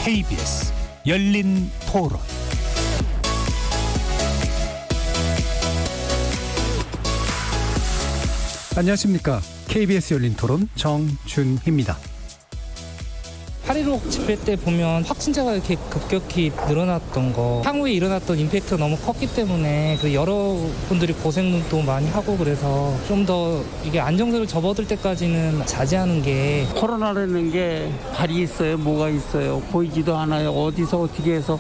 KBS 열린 토론. 안녕하십니까. KBS 열린 토론 정준희입니다. 8.15 집회 때 보면 확진자가 이렇게 급격히 늘어났던 거, 향후에 일어났던 임팩트가 너무 컸기 때문에 그 여러분들이 고생도 많이 하고, 그래서 좀 더 이게 안정세로 접어들 때까지는 자제하는 게. 코로나라는 게 발이 있어요, 뭐가 있어요, 보이지도 않아요. 어디서 어떻게 해서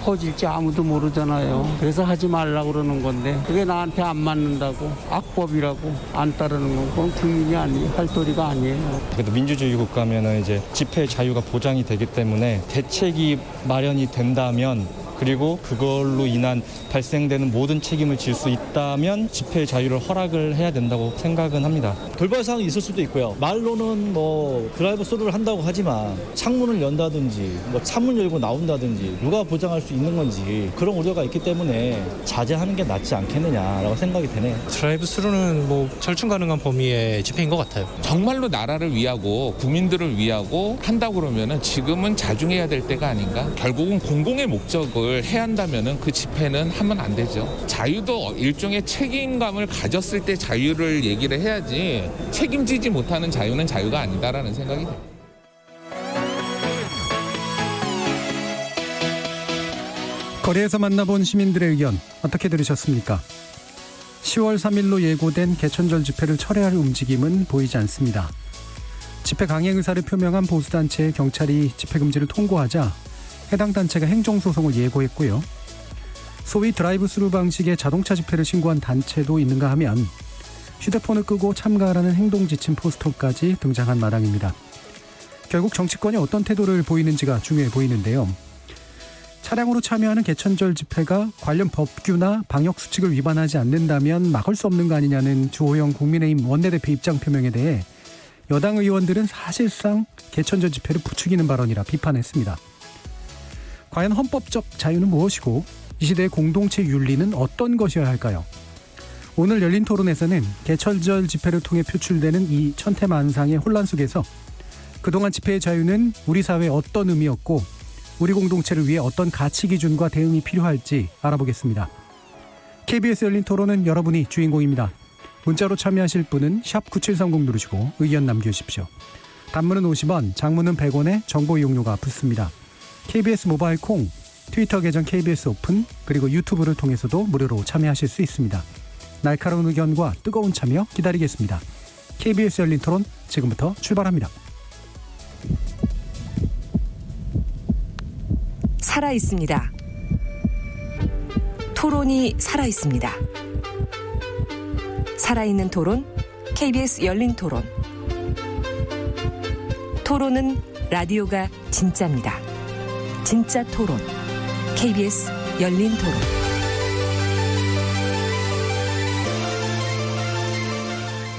퍼질지 아무도 모르잖아요. 그래서 하지 말라고 그러는 건데 그게 나한테 안 맞는다고, 악법이라고 안 따르는 건 그건 국민이 할 도리가 아니에요. 그래도 민주주의 국가면은 이제 집회 자유가 보장이 되기 때문에 대책이 마련이 된다면, 그리고 그걸로 인한 발생되는 모든 책임을 질 수 있다면 집회 자유를 허락을 해야 된다고 생각은 합니다. 돌발 사항이 있을 수도 있고요. 말로는 뭐 드라이브 스루를 한다고 하지만 창문을 연다든지 뭐 창문 열고 나온다든지 누가 보장할 수 있는 건지 그런 우려가 있기 때문에 자제하는 게 낫지 않겠느냐라고 생각이 되네요. 드라이브 스루는 뭐 절충 가능한 범위의 집회인 것 같아요. 정말로 나라를 위하고 국민들을 위하고 한다고 그러면은 지금은 자중해야 될 때가 아닌가. 결국은 공공의 목적을 해야 한다면은 그 집회는 하면 안 되죠. 자유도 일종의 책임감을 가졌을 때 자유를 얘기를 해야지, 책임지지 못하는 자유는 자유가 아니다라는 생각이 듭니다. 거리에서 만나본 시민들의 의견 어떻게 들으셨습니까? 10월 3일로 예고된 개천절 집회를 철회할 움직임은 보이지 않습니다. 집회 강행 의사를 표명한 보수단체의 경찰이 집회 금지를 통고하자 해당 단체가 행정소송을 예고했고요. 소위 드라이브 스루 방식의 자동차 집회를 신고한 단체도 있는가 하면 휴대폰을 끄고 참가하라는 행동 지침 포스터까지 등장한 마당입니다. 결국 정치권이 어떤 태도를 보이는지가 중요해 보이는데요. 차량으로 참여하는 개천절 집회가 관련 법규나 방역 수칙을 위반하지 않는다면 막을 수 없는 거 아니냐는 주호영 국민의힘 원내대표 입장 표명에 대해 여당 의원들은 사실상 개천절 집회를 부추기는 발언이라 비판했습니다. 과연 헌법적 자유는 무엇이고 이 시대의 공동체 윤리는 어떤 것이어야 할까요? 오늘 열린 토론에서는 개천절 집회를 통해 표출되는 이 천태만상의 혼란 속에서 그동안 집회의 자유는 우리 사회에 어떤 의미였고 우리 공동체를 위해 어떤 가치 기준과 대응이 필요할지 알아보겠습니다. KBS 열린 토론은 여러분이 주인공입니다. 문자로 참여하실 분은 샵 9730 누르시고 의견 남겨주십시오. 단문은 50원, 장문은 100원에 정보 이용료가 붙습니다. KBS 모바일 콩, 트위터 계정 KBS 오픈, 그리고 유튜브를 통해서도 무료로 참여하실 수 있습니다. 날카로운 의견과 뜨거운 참여 기다리겠습니다. KBS 열린 토론 지금부터 출발합니다. 살아있습니다. 토론이 살아있습니다. 살아있는 토론, KBS 열린 토론. 토론은 라디오가 진짜입니다. 진짜 토론, KBS 열린 토론.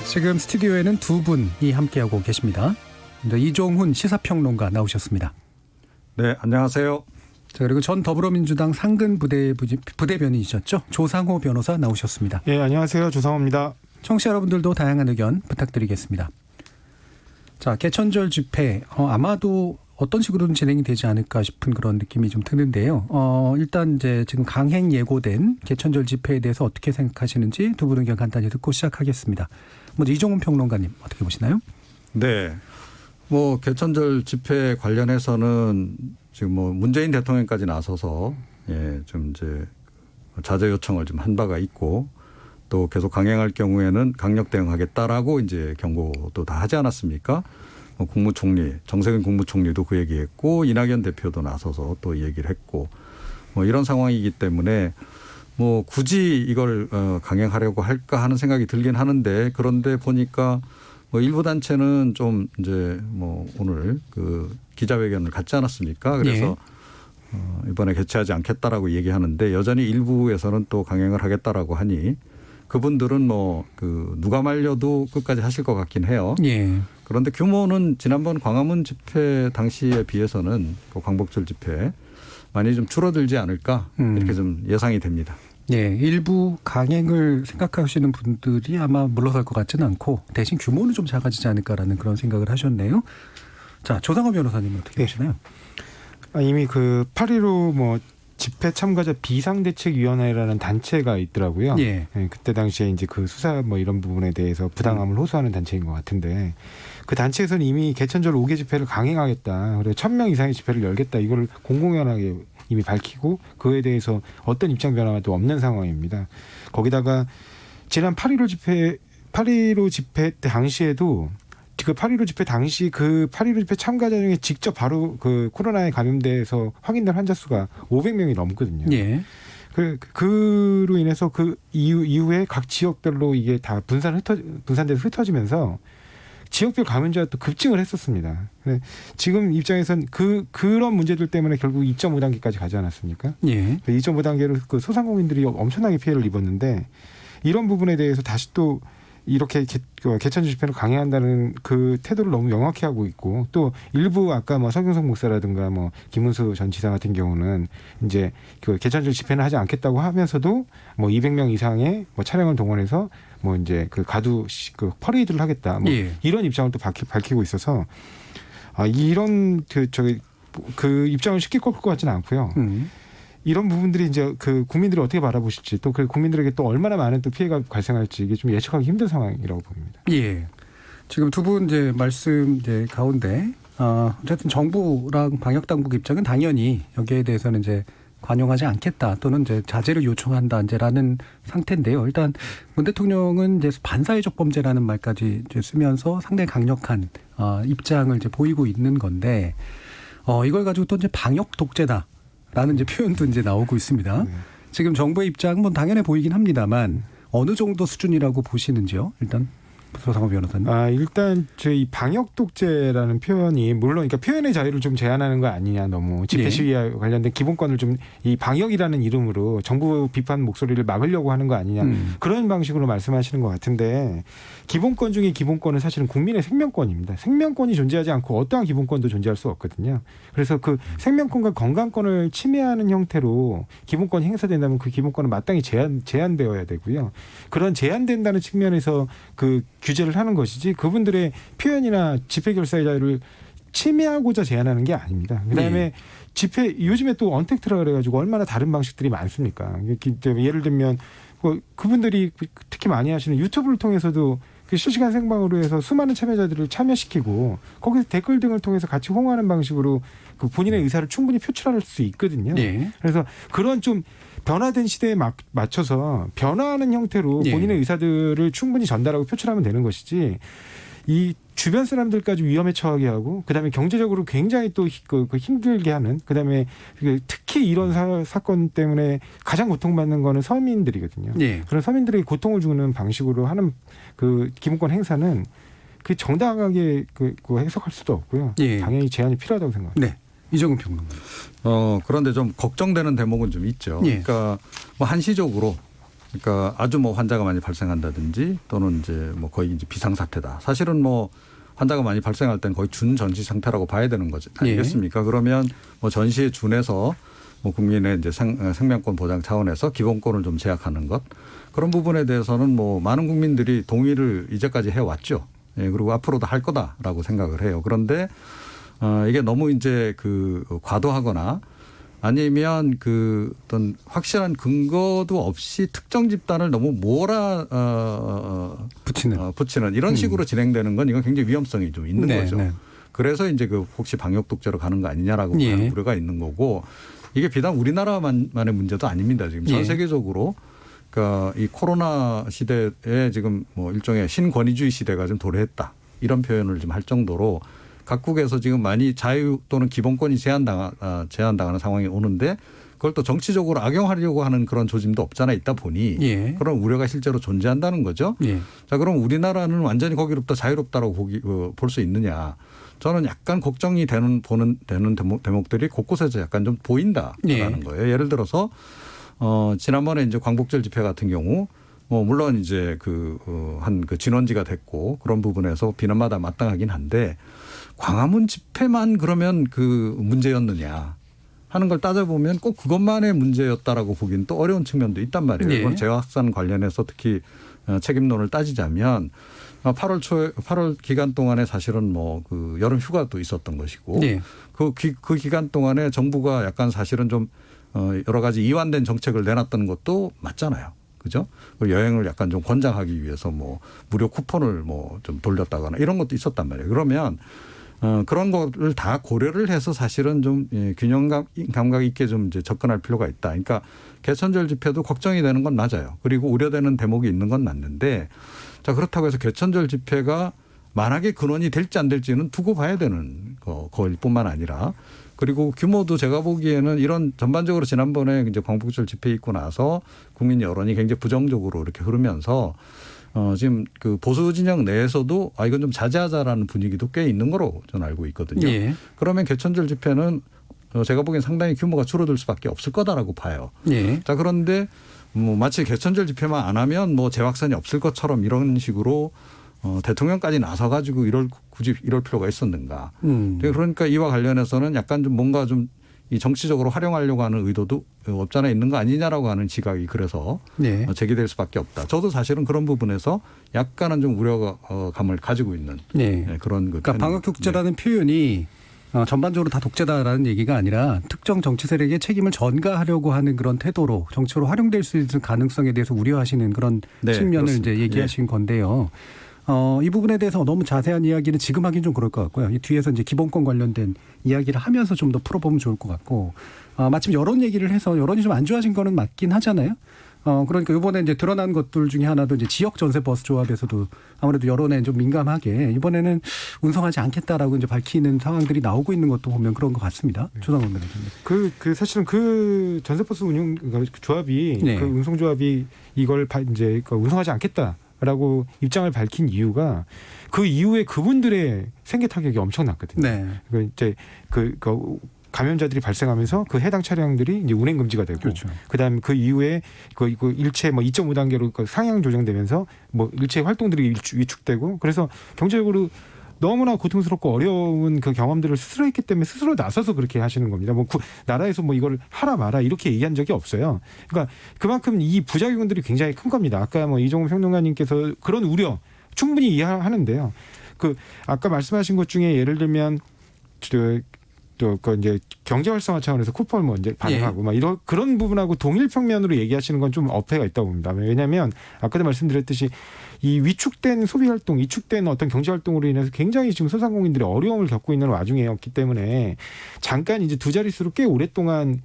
지금 스튜디오에는 두 분이 함께하고 계십니다. 이종훈 시사평론가 나오셨습니다. 네, 안녕하세요. 자, 그리고 전 더불어민주당 상근 부대변인이셨죠? 조상호 변호사 나오셨습니다. 예, 안녕하세요. 조상호입니다. 청취자 여러분들도 다양한 의견 부탁드리겠습니다. 자, 개천절 집회 아마도 어떤 식으로든 진행이 되지 않을까 싶은 그런 느낌이 좀 드는데요. 일단 이제 지금 강행 예고된 개천절 집회에 대해서 어떻게 생각하시는지 두 분 의견 간단히 듣고 시작하겠습니다. 먼저 이종훈 평론가님 어떻게 보시나요? 네, 뭐 개천절 집회 관련해서는 지금 뭐 문재인 대통령까지 나서서 좀 이제 자제 요청을 좀 한 바가 있고, 또 계속 강행할 경우에는 강력 대응하겠다라고 이제 경고도 다 하지 않았습니까? 국무총리, 정세균 국무총리도 그 얘기했고, 이낙연 대표도 나서서 또 얘기를 했고, 뭐 이런 상황이기 때문에 뭐 굳이 이걸 강행하려고 할까 하는 생각이 들긴 하는데, 그런데 보니까 뭐 일부 단체는 좀 이제 뭐 오늘 그 기자회견을 갖지 않았습니까? 그래서 이번에 개최하지 않겠다라고 얘기하는데, 여전히 일부에서는 또 강행을 하겠다라고 하니 그분들은 뭐 그 누가 말려도 끝까지 하실 것 같긴 해요. 예. 그런데 규모는 지난번 광화문 집회 당시에 비해서는 그 광복절 집회 많이 좀 줄어들지 않을까 이렇게 좀 예상이 됩니다. 예, 일부 강행을 생각하시는 분들이 아마 물러설 것 같지는 않고 대신 규모는 좀 작아지지 않을까라는 그런 생각을 하셨네요. 자, 조상호 변호사님은 어떻게 보시나요? 이미 그 8.15 뭐 집회 참가자 비상대책위원회라는 단체가 있더라고요. 예. 예, 그때 당시에 이제 그 수사 뭐 이런 부분에 대해서 부당함을 호소하는 단체인 것 같은데 그 단체에서는 이미 개천절 5개 집회를 강행하겠다. 그리고 1,000명 이상의 집회를 열겠다. 이걸 공공연하게 이미 밝히고 그에 대해서 어떤 입장 변화도 없는 상황입니다. 거기다가 지난 8.15 집회 때 당시에도 그 8.15 집회 당시 그 8.15 집회 참가자 중에 직접 바로 그 코로나에 감염돼서 확인된 환자 수가 500명이 넘거든요. 예. 그로 인해서 그 이후에 각 지역별로 이게 다 분산돼서 흩어지면서 지역별 감염자가 또 급증을 했었습니다. 지금 입장에선 그런 문제들 때문에 결국 2.5단계까지 가지 않았습니까? 예. 2.5단계로 그 소상공인들이 엄청나게 피해를 입었는데 이런 부분에 대해서 다시 또 이렇게 개천절 집회를 강행한다는 그 태도를 너무 명확히 하고 있고 또 일부 아까 뭐 서경석 목사라든가 뭐 김문수 전 지사 같은 경우는 이제 그 개천절 집회는 하지 않겠다고 하면서도 뭐 200명 이상의 뭐 차량을 동원해서 뭐 이제 그 가두 그 퍼레이드를 하겠다 뭐 예. 이런 입장을 또 밝히고 있어서 이런 그 입장을 쉽게 꺾을 것 같지는 않고요. 이런 부분들이 이제 그 국민들이 어떻게 바라보실지 또 그 국민들에게 또 얼마나 많은 또 피해가 발생할지 이게 좀 예측하기 힘든 상황이라고 봅니다. 예. 지금 두 분 이제 말씀 이제 가운데 어쨌든 정부랑 방역 당국 입장은 당연히 여기에 대해서는 이제 관용하지 않겠다 또는 이제 자제를 요청한다 이제라는 상태인데요. 일단 문 대통령은 이제 반사회적 범죄라는 말까지 이제 쓰면서 상당히 강력한 입장을 이제 보이고 있는 건데 이걸 가지고 또 이제 방역 독재다라는 이제 표현도 이제 나오고 있습니다. 지금 정부의 입장은 당연해 보이긴 합니다만 어느 정도 수준이라고 보시는지요? 일단 소상호 변호사님. 일단 저희 방역 독재라는 표현이 물론 그러니까 표현의 자유를 좀 제한하는 거 아니냐 너무 집회 시위와 관련된 기본권을 좀 이 방역이라는 이름으로 정부 비판 목소리를 막으려고 하는 거 아니냐 그런 방식으로 말씀하시는 것 같은데 기본권 중에 기본권은 사실은 국민의 생명권입니다. 생명권이 존재하지 않고 어떠한 기본권도 존재할 수 없거든요. 그래서 그 생명권과 건강권을 침해하는 형태로 기본권이 행사된다면 그 기본권은 마땅히 제한되어야 되고요. 그런 제한된다는 측면에서 그 규제를 하는 것이지 그분들의 표현이나 집회 결사의 자유를 침해하고자 제한하는 게 아닙니다. 그다음에 집회 요즘에 또 언택트라 그래가지고 얼마나 다른 방식들이 많습니까? 예를 들면 그분들이 특히 많이 하시는 유튜브를 통해서도 그 실시간 생방으로 해서 수많은 참여자들을 참여시키고 거기서 댓글 등을 통해서 같이 호응하는 방식으로 그 본인의 의사를 충분히 표출할 수 있거든요. 그래서 그런 좀 변화된 시대에 맞춰서 변화하는 형태로 본인의 의사들을 충분히 전달하고 표출하면 되는 것이지 이 주변 사람들까지 위험에 처하게 하고 그다음에 경제적으로 굉장히 또 힘들게 하는 그다음에 특히 이런 사건 때문에 가장 고통받는 거는 서민들이거든요. 그런 서민들에게 고통을 주는 방식으로 하는 그 기본권 행사는 그 정당하게 해석할 수도 없고요. 당연히 제한이 필요하다고 생각합니다. 네. 이정훈 평론가. 그런데 좀 걱정되는 대목은 좀 있죠. 그러니까 뭐 한시적으로 그러니까 아주 뭐 환자가 많이 발생한다든지 또는 이제 뭐 거의 이제 비상사태다. 사실은 뭐 환자가 많이 발생할 땐 거의 준전시 상태라고 봐야 되는 거지 아니겠습니까? 그러면 뭐 전시에 준해서 뭐 국민의 이제 생명권 보장 차원에서 기본권을 좀 제약하는 것 그런 부분에 대해서는 뭐 많은 국민들이 동의를 이제까지 해왔죠. 그리고 앞으로도 할 거다라고 생각을 해요. 그런데 이게 너무 이제 과도하거나 아니면 어떤 확실한 근거도 없이 특정 집단을 너무 붙이는 이런 식으로 진행되는 건 이건 굉장히 위험성이 좀 있는 거죠. 그래서 이제 혹시 방역 독재로 가는 거 아니냐라고 하는 우려가 있는 거고 이게 비단 우리나라만의 문제도 아닙니다. 지금 전 세계적으로 그러니까 이 코로나 시대에 지금 뭐 일종의 신권위주의 시대가 좀 도래했다 이런 표현을 좀 할 정도로 각국에서 지금 많이 자유 또는 기본권이 제한당하는 상황이 오는데 그걸 또 정치적으로 악용하려고 하는 그런 조짐도 없잖아 있다 보니 그런 우려가 실제로 존재한다는 거죠. 자, 그럼 우리나라는 완전히 거기로부터 자유롭다라고 볼 수 있느냐. 저는 약간 걱정이 되는 대목들이 곳곳에서 약간 좀 보인다라는 거예요. 예를 들어서 지난번에 이제 광복절 집회 같은 경우 물론 이제 한 진원지가 됐고 그런 부분에서 비난마다 마땅하긴 한데 광화문 집회만 그러면 문제였느냐 하는 걸 따져보면 꼭 그것만의 문제였다라고 보기는 또 어려운 측면도 있단 말이에요. 이번 재확산 관련해서 특히 책임론을 따지자면 8월 기간 동안에 사실은 뭐 그 여름 휴가도 있었던 것이고 네. 그 기간 동안에 정부가 약간 사실은 좀 여러 가지 이완된 정책을 내놨던 것도 맞잖아요. 그죠? 그리고 여행을 약간 좀 권장하기 위해서 뭐 무료 쿠폰을 뭐 좀 돌렸다거나 이런 것도 있었단 말이에요. 그러면 그런 거를 다 고려를 해서 사실은 좀 균형 감각 있게 좀 이제 접근할 필요가 있다. 그러니까 개천절 집회도 걱정이 되는 건 맞아요. 그리고 우려되는 대목이 있는 건 맞는데 자, 그렇다고 해서 개천절 집회가 만약에 근원이 될지 안 될지는 두고 봐야 되는 거일 뿐만 아니라 그리고 규모도 제가 보기에는 이런 전반적으로 지난번에 이제 광복절 집회 있고 나서 국민 여론이 굉장히 부정적으로 이렇게 흐르면서 지금 그 보수 진영 내에서도 이건 좀 자제하자라는 분위기도 꽤 있는 거로 저는 알고 있거든요. 예. 그러면 개천절 집회는 제가 보기엔 상당히 규모가 줄어들 수밖에 없을 거다라고 봐요. 예. 자, 그런데 뭐 마치 개천절 집회만 안 하면 뭐 재확산이 없을 것처럼 이런 식으로 대통령까지 나서 가지고 굳이 이럴 필요가 있었는가. 그러니까 이와 관련해서는 약간 좀 뭔가 좀 이 정치적으로 활용하려고 하는 의도도 없잖아 있는 거 아니냐라고 하는 지각이 그래서 네. 제기될 수밖에 없다. 저도 사실은 그런 부분에서 약간은 좀 우려감을 가지고 있는 네. 그런 그러니까 방역 독재라는 표현이 전반적으로 다 독재다라는 얘기가 아니라 특정 정치 세력의 책임을 전가하려고 하는 그런 태도로 정치로 활용될 수 있는 가능성에 대해서 우려하시는 그런 네, 측면을 그렇습니다. 이제 얘기하신 건데요. 이 부분에 대해서 너무 자세한 이야기는 지금 하긴 좀 그럴 것 같고요. 이 뒤에서 이제 기본권 관련된 이야기를 하면서 좀 더 풀어보면 좋을 것 같고, 마침 여론 얘기를 해서 여론이 좀 안 좋아진 거는 맞긴 하잖아요. 그러니까 이번에 이제 드러난 것들 중에 하나도 이제 지역 전세 버스 조합에서도 아무래도 여론에 좀 민감하게 이번에는 운송하지 않겠다라고 이제 밝히는 상황들이 나오고 있는 것도 보면 그런 것 같습니다. 조상원 매니저님. 그 사실은 그 전세버스 운영 조합이 네. 그 운송조합이 이걸 이제 운송하지 않겠다라고 입장을 밝힌 이유가 그 이후에 그분들의 생계 타격이 엄청났거든요. 네. 그 이제 그 감염자들이 발생하면서 그 해당 차량들이 이제 운행 금지가 되고, 그렇죠. 그다음 그 이후에 그 일체 뭐 2.5단계로 상향 조정되면서 뭐 일체 활동들이 위축되고, 그래서 경제적으로 너무나 고통스럽고 어려운 그 경험들을 스스로 했기 때문에 스스로 나서서 그렇게 하시는 겁니다. 뭐 나라에서 뭐 이걸 하라 마라 이렇게 얘기한 적이 없어요. 그러니까 그만큼 이 부작용들이 굉장히 큰 겁니다. 아까 뭐 이종훈 평론가님께서 그런 우려 충분히 이해하는데요. 그 아까 말씀하신 것 중에 예를 들면 또 그 이제 경제 활성화 차원에서 쿠폰 뭐 이제 반영하고 막 이런 그런 부분하고 동일 평면으로 얘기하시는 건 좀 어폐가 있다고 봅니다. 왜냐하면 아까도 말씀드렸듯이 이 위축된 소비 활동, 위축된 어떤 경제 활동으로 인해서 굉장히 지금 소상공인들이 어려움을 겪고 있는 와중이었기 때문에 잠깐 이제 두 자릿수로 꽤 오랫동안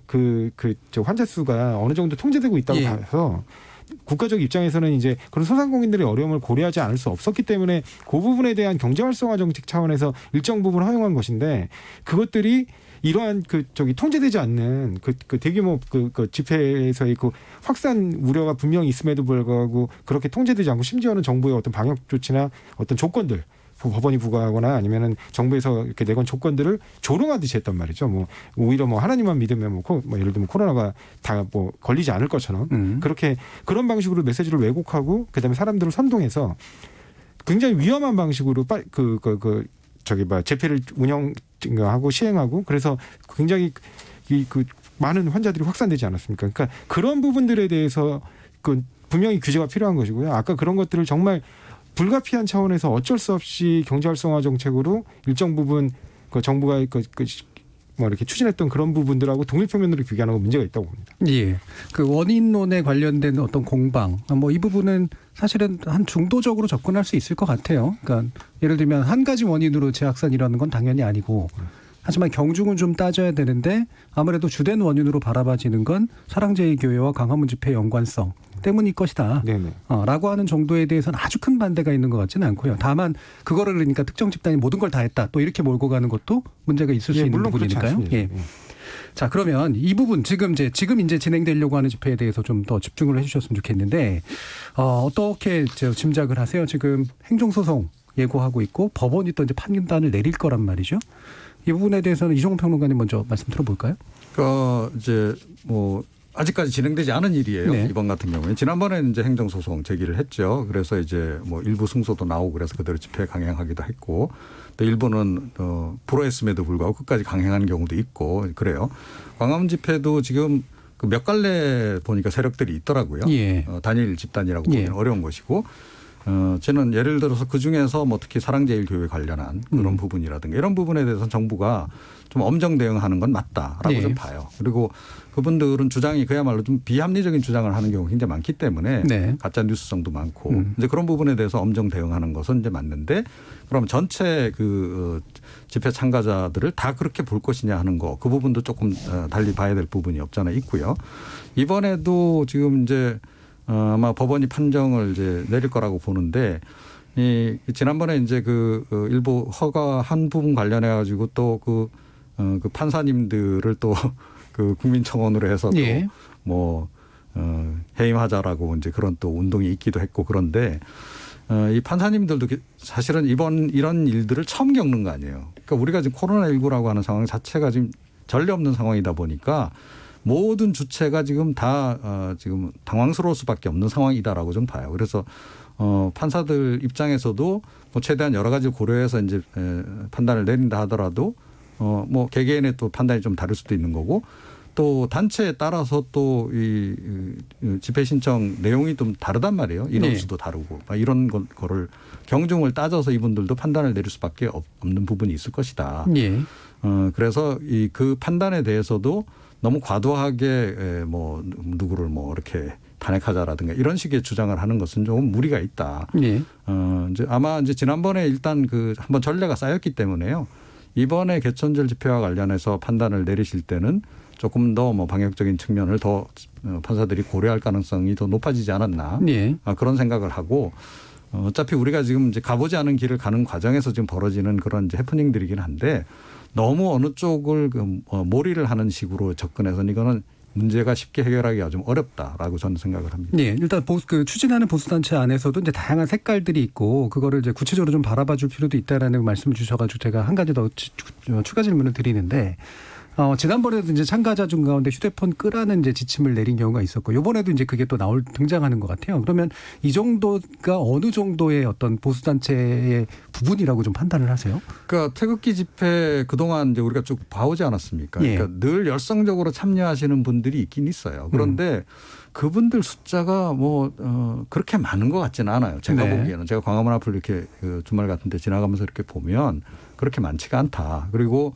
저 환자 수가 어느 정도 통제되고 있다고 봐서. 국가적 입장에서는 이제 그런 소상공인들의 어려움을 고려하지 않을 수 없었기 때문에 그 부분에 대한 경제활성화 정책 차원에서 일정 부분 허용한 것인데 그것들이 이러한 통제되지 않는 그 대규모 그 집회에서의 그 확산 우려가 분명히 있음에도 불구하고 그렇게 통제되지 않고 심지어는 정부의 어떤 방역 조치나 어떤 조건들 법원이 부과하거나 아니면은 정부에서 이렇게 내건 조건들을 조롱하듯이 했단 말이죠. 뭐 오히려 뭐 하나님만 믿으면 뭐 예를 들면 코로나가 다 뭐 걸리지 않을 것처럼 그렇게 그런 방식으로 메시지를 왜곡하고 그다음에 사람들을 선동해서 굉장히 위험한 방식으로 재패를 운영하고 시행하고 그래서 굉장히 그 많은 환자들이 확산되지 않았습니까? 그러니까 그런 부분들에 대해서 분명히 규제가 필요한 것이고요. 아까 그런 것들을 정말 불가피한 차원에서 어쩔 수 없이 경제활성화 정책으로 일정 부분 그 정부가 뭐 이렇게 추진했던 그런 부분들하고 동일평면으로 비교하는 건 문제가 있다고 봅니다. 예. 그 원인론에 관련된 어떤 공방, 뭐 이 부분은 사실은 한 중도적으로 접근할 수 있을 것 같아요. 그러니까 예를 들면 한 가지 원인으로 재확산이라는 건 당연히 아니고 하지만 경중은 좀 따져야 되는데 아무래도 주된 원인으로 바라봐지는 건 사랑제일교회와 광화문 집회 연관성 때문일 것이다. 네네. 라고 하는 정도에 대해서는 아주 큰 반대가 있는 것 같지는 않고요. 다만 그거를 그러니까 특정 집단이 모든 걸 다 했다. 또 이렇게 몰고 가는 것도 문제가 있을 수 있는 물론 부분이니까요. 예. 자, 그러면 이 부분 지금 이제 진행되려고 하는 집회에 대해서 좀 더 집중을 해주셨으면 좋겠는데 어떻게 짐작을 하세요? 지금 행정소송 예고하고 있고 법원이 또 이제 판단을 내릴 거란 말이죠. 이 부분에 대해서는 이종훈 평론가님 먼저 말씀 들어볼까요? 이제 뭐 아직까지 진행되지 않은 일이에요. 네. 이번 같은 경우에 지난번에 이제 행정소송 제기를 했죠. 그래서 이제 뭐 일부 승소도 나오고 그래서 그대로 집회 강행하기도 했고 또 일부는 불허했음에도 불구하고 끝까지 강행하는 경우도 있고 그래요. 광화문 집회도 지금 그 몇 갈래 보니까 세력들이 있더라고요. 예. 단일 집단이라고 보기는 어려운 것이고 저는 예를 들어서 그중에서 뭐 특히 사랑제일교회 관련한 그런 부분이라든가 이런 부분에 대해서 정부가 좀 엄정 대응하는 건 맞다라고 네. 좀 봐요. 그리고 그분들은 주장이 그야말로 좀 비합리적인 주장을 하는 경우가 굉장히 많기 때문에 네. 가짜 뉴스성도 많고 이제 그런 부분에 대해서 엄정 대응하는 것은 이제 맞는데 그럼 전체 그 집회 참가자들을 다 그렇게 볼 것이냐 하는 거 그 부분도 조금 달리 봐야 될 부분이 없잖아 있고요. 이번에도 지금 이제 아마 법원이 판정을 이제 내릴 거라고 보는데 이 지난번에 이제 그 일부 허가한 부분 관련해 가지고 또 그 판사님들을 또 그 국민청원으로 해서 또 예. 뭐 해임하자라고 이제 그런 또 운동이 있기도 했고 그런데 이 판사님들도 사실은 이번 이런 일들을 처음 겪는 거 아니에요. 그러니까 우리가 지금 코로나19라고 하는 상황 자체가 지금 전례 없는 상황이다 보니까 모든 주체가 지금 다 지금 당황스러울 수밖에 없는 상황이다라고 좀 봐요. 그래서 판사들 입장에서도 뭐 최대한 여러 가지를 고려해서 이제 판단을 내린다 하더라도 뭐 개개인의 또 판단이 좀 다를 수도 있는 거고 또 단체에 따라서 또 이 집회 신청 내용이 좀 다르단 말이에요. 인원수도 다르고 이런 거를 경중을 따져서 이분들도 판단을 내릴 수밖에 없는 부분이 있을 것이다. 예. 그래서 이 그 판단에 대해서도 너무 과도하게 뭐 누구를 뭐 이렇게 탄핵하자라든가 이런 식의 주장을 하는 것은 조금 무리가 있다. 예. 이제 아마 이제 지난번에 일단 그 한번 전례가 쌓였기 때문에요. 이번에 개천절 집회와 관련해서 판단을 내리실 때는 조금 더 뭐 방역적인 측면을 더 판사들이 고려할 가능성이 더 높아지지 않았나 예. 그런 생각을 하고 어차피 우리가 지금 이제 가보지 않은 길을 가는 과정에서 지금 벌어지는 그런 이제 해프닝들이긴 한데 너무 어느 쪽을 몰이를 하는 식으로 접근해서는 이거는 문제가 쉽게 해결하기가 좀 어렵다라고 저는 생각을 합니다. 네, 일단 그 추진하는 보수단체 안에서도 이제 다양한 색깔들이 있고 그거를 이제 구체적으로 좀 바라봐줄 필요도 있다라는 말씀을 주셔가지고 제가 한 가지 더 추가 질문을 드리는데 지난번에도 이제 참가자 중 가운데 휴대폰 끄라는 이제 지침을 내린 경우가 있었고 이번에도 이제 그게 또 등장하는 것 같아요. 그러면 이 정도가 어느 정도의 어떤 보수단체의 부분이라고 좀 판단을 하세요? 그러니까 태극기 집회 그동안 이제 우리가 쭉 봐오지 않았습니까? 예. 그러니까 늘 열성적으로 참여하시는 분들이 있긴 있어요. 그런데 그분들 숫자가 뭐 그렇게 많은 것 같지는 않아요. 제가 네. 보기에는 제가 광화문 앞을 이렇게 그 주말 같은 데 지나가면서 이렇게 보면 그렇게 많지가 않다. 그리고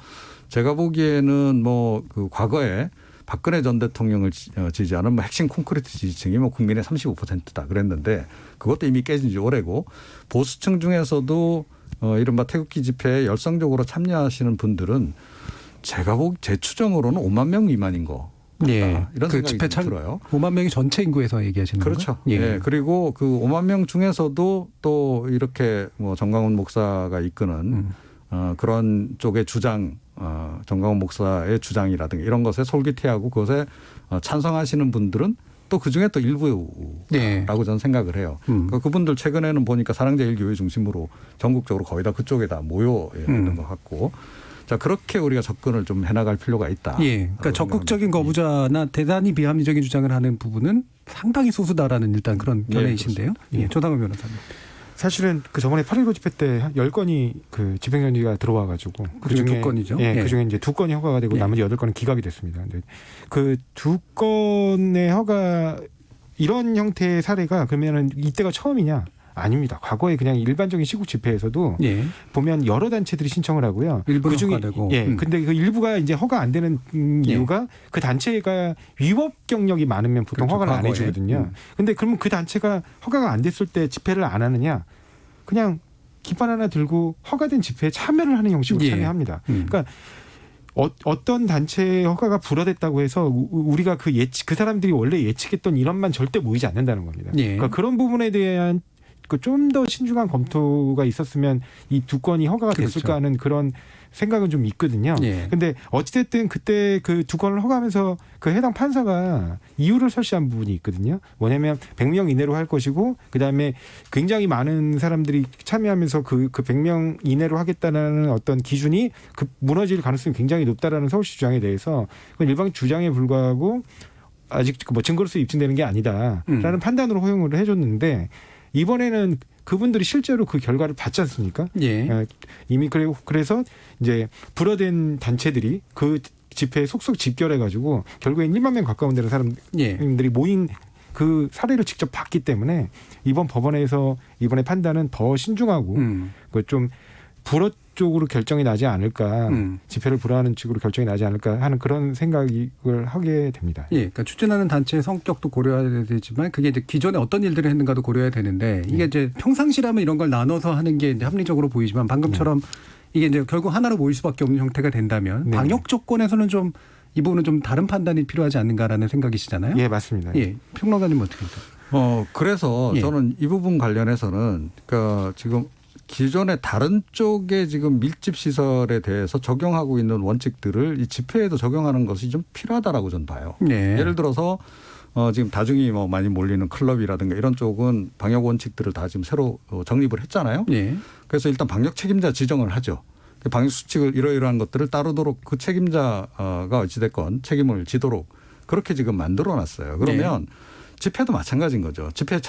제가 보기에는 뭐 그 과거에 박근혜 전 대통령을 지지하는 뭐 핵심 콘크리트 지지층이 뭐 국민의 35%다 그랬는데 그것도 이미 깨진 지 오래고 보수층 중에서도 이른바 태극기 집회에 열성적으로 참여하시는 분들은 제 추정으로는 5만 명 미만인 거. 예. 이런 그 생각이 집회 들어요. 5만 명이 전체 인구에서 얘기하시는 거죠? 그렇죠. 예. 예. 그리고 그 5만 명 중에서도 또 이렇게 뭐 정광훈 목사가 이끄는 그런 쪽의 주장, 정광훈 목사의 주장이라든가 이런 것에 솔깃해하고 그것에 찬성하시는 분들은 또 그중에 또 일부라고 네. 저는 생각을 해요. 그러니까 그분들 최근에는 보니까 사랑제일교회 중심으로 전국적으로 거의 다 그쪽에 다 모여 있는 것 같고 자 그렇게 우리가 접근을 좀 해나갈 필요가 있다. 예. 그러니까 적극적인 거부자나 대단히 비합리적인 주장을 하는 부분은 상당히 소수다라는 일단 그런 견해이신데요. 예, 예. 조상훈 변호사님. 사실은 그 저번에 8.15 집회 때 10건이 그 집행정지가 들어와가지고 그중에 2건이죠. 예, 예. 그중에 이제 2건이 허가가 되고 예. 나머지 8건은 기각이 됐습니다. 근데 그 2건의 허가 이런 형태의 사례가 그러면은 이때가 처음이냐? 아닙니다. 과거에 그냥 일반적인 시국 집회에서도 예. 보면 여러 단체들이 신청을 하고요. 일부는 그중에 허가되고. 예. 근데 그 일부가 이제 허가 안 되는 이유가 그 단체가 위법 경력이 많으면 보통 그렇죠. 허가를 안 과거에. 해주거든요. 근데 그러면 그 단체가 허가가 안 됐을 때 집회를 안 하느냐? 그냥 깃발 하나 들고 허가된 집회에 참여를 하는 형식으로 예. 참여합니다. 그러니까 어떤 단체의 허가가 불허됐다고 해서 우리가 그 사람들이 원래 예측했던 인원만 절대 모이지 않는다는 겁니다. 예. 그러니까 그런 부분에 대한 좀 더 신중한 검토가 있었으면 이 2건이 허가가 됐을까 하는 그런 생각은 좀 있거든요. 그런데 예. 어찌됐든 그때 그 2건을 허가하면서 그 해당 판사가 이유를 설치한 부분이 있거든요. 뭐냐면 100명 이내로 할 것이고 그다음에 굉장히 많은 사람들이 참여하면서 그 100명 이내로 하겠다는 어떤 기준이 무너질 가능성이 굉장히 높다라는 서울시 주장에 대해서 그건 일반 주장에 불과하고 아직 뭐 증거로서 입증되는 게 아니다라는 판단으로 허용을 해줬는데 이번에는 그분들이 실제로 그 결과를 받지 않습니까? 예. 이미 그래서 이제 불허된 단체들이 그 집회에 속속 집결해가지고 결국엔 1만 명 가까운 데로 사람들이 모인 그 사례를 직접 봤기 때문에 이번 법원에서 이번에 판단은 더 신중하고 그 좀 불어 쪽으로 결정이 나지 않을까, 집회를 불허하는 측으로 결정이 나지 않을까 하는 그런 생각을 하게 됩니다. 예, 그러니까 추진하는 단체의 성격도 고려해야 되지만 그게 이제 기존에 어떤 일들을 했는가도 고려해야 되는데 이게 이제 평상시라면 이런 걸 나눠서 하는 게 이제 합리적으로 보이지만 방금처럼 이게 이제 결국 하나로 모일 수밖에 없는 형태가 된다면 방역 조건에서는 좀 이 부분은 좀 다른 판단이 필요하지 않는가라는 생각이시잖아요. 예, 맞습니다. 예, 평론가님 어떻게 보세요? 그래서 저는 이 부분 관련해서는 그러니까 지금 기존의 다른 쪽에 지금 밀집 시설에 대해서 적용하고 있는 원칙들을 이 집회에도 적용하는 것이 좀 필요하다라고 저는 봐요. 네. 예를 들어서 지금 다중이 뭐 많이 몰리는 클럽이라든가 이런 쪽은 방역 원칙들을 다 지금 새로 정립을 했잖아요. 네. 그래서 일단 방역 책임자 지정을 하죠. 방역 수칙을 이러이러한 것들을 따르도록 그 책임자가 어찌됐건 책임을 지도록 그렇게 지금 만들어 놨어요. 그러면 집회도 마찬가지인 거죠. 집회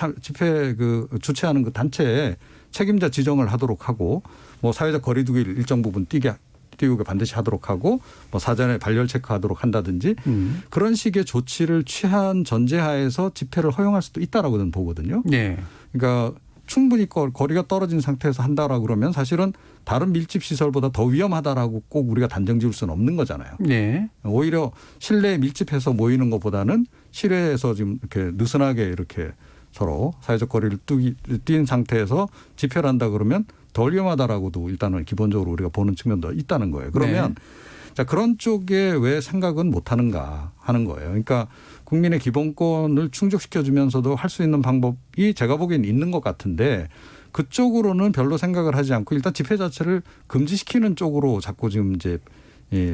그 주최하는 그 단체에 책임자 지정을 하도록 하고 뭐 사회적 거리두기를 일정 부분 띄우게 반드시 하도록 하고 뭐 사전에 발열 체크하도록 한다든지 그런 식의 조치를 취한 전제하에서 집회를 허용할 수도 있다라고 저는 보거든요. 네. 그러니까 충분히 거리가 떨어진 상태에서 한다라고 그러면 사실은 다른 밀집 시설보다 더 위험하다라고 꼭 우리가 단정 지을 수는 없는 거잖아요. 네. 오히려 실내에 밀집해서 모이는 것보다는 실외에서 지금 이렇게 느슨하게 이렇게 서로 사회적 거리를 띈 상태에서 집회를 한다 그러면 덜 위험하다라고도 일단은 기본적으로 우리가 보는 측면도 있다는 거예요. 그러면 자, 그런 쪽에 왜 생각은 못 하는가 하는 거예요. 그러니까 국민의 기본권을 충족시켜주면서도 할 수 있는 방법이 제가 보기엔 있는 것 같은데 그쪽으로는 별로 생각을 하지 않고 일단 집회 자체를 금지시키는 쪽으로 자꾸 지금 이제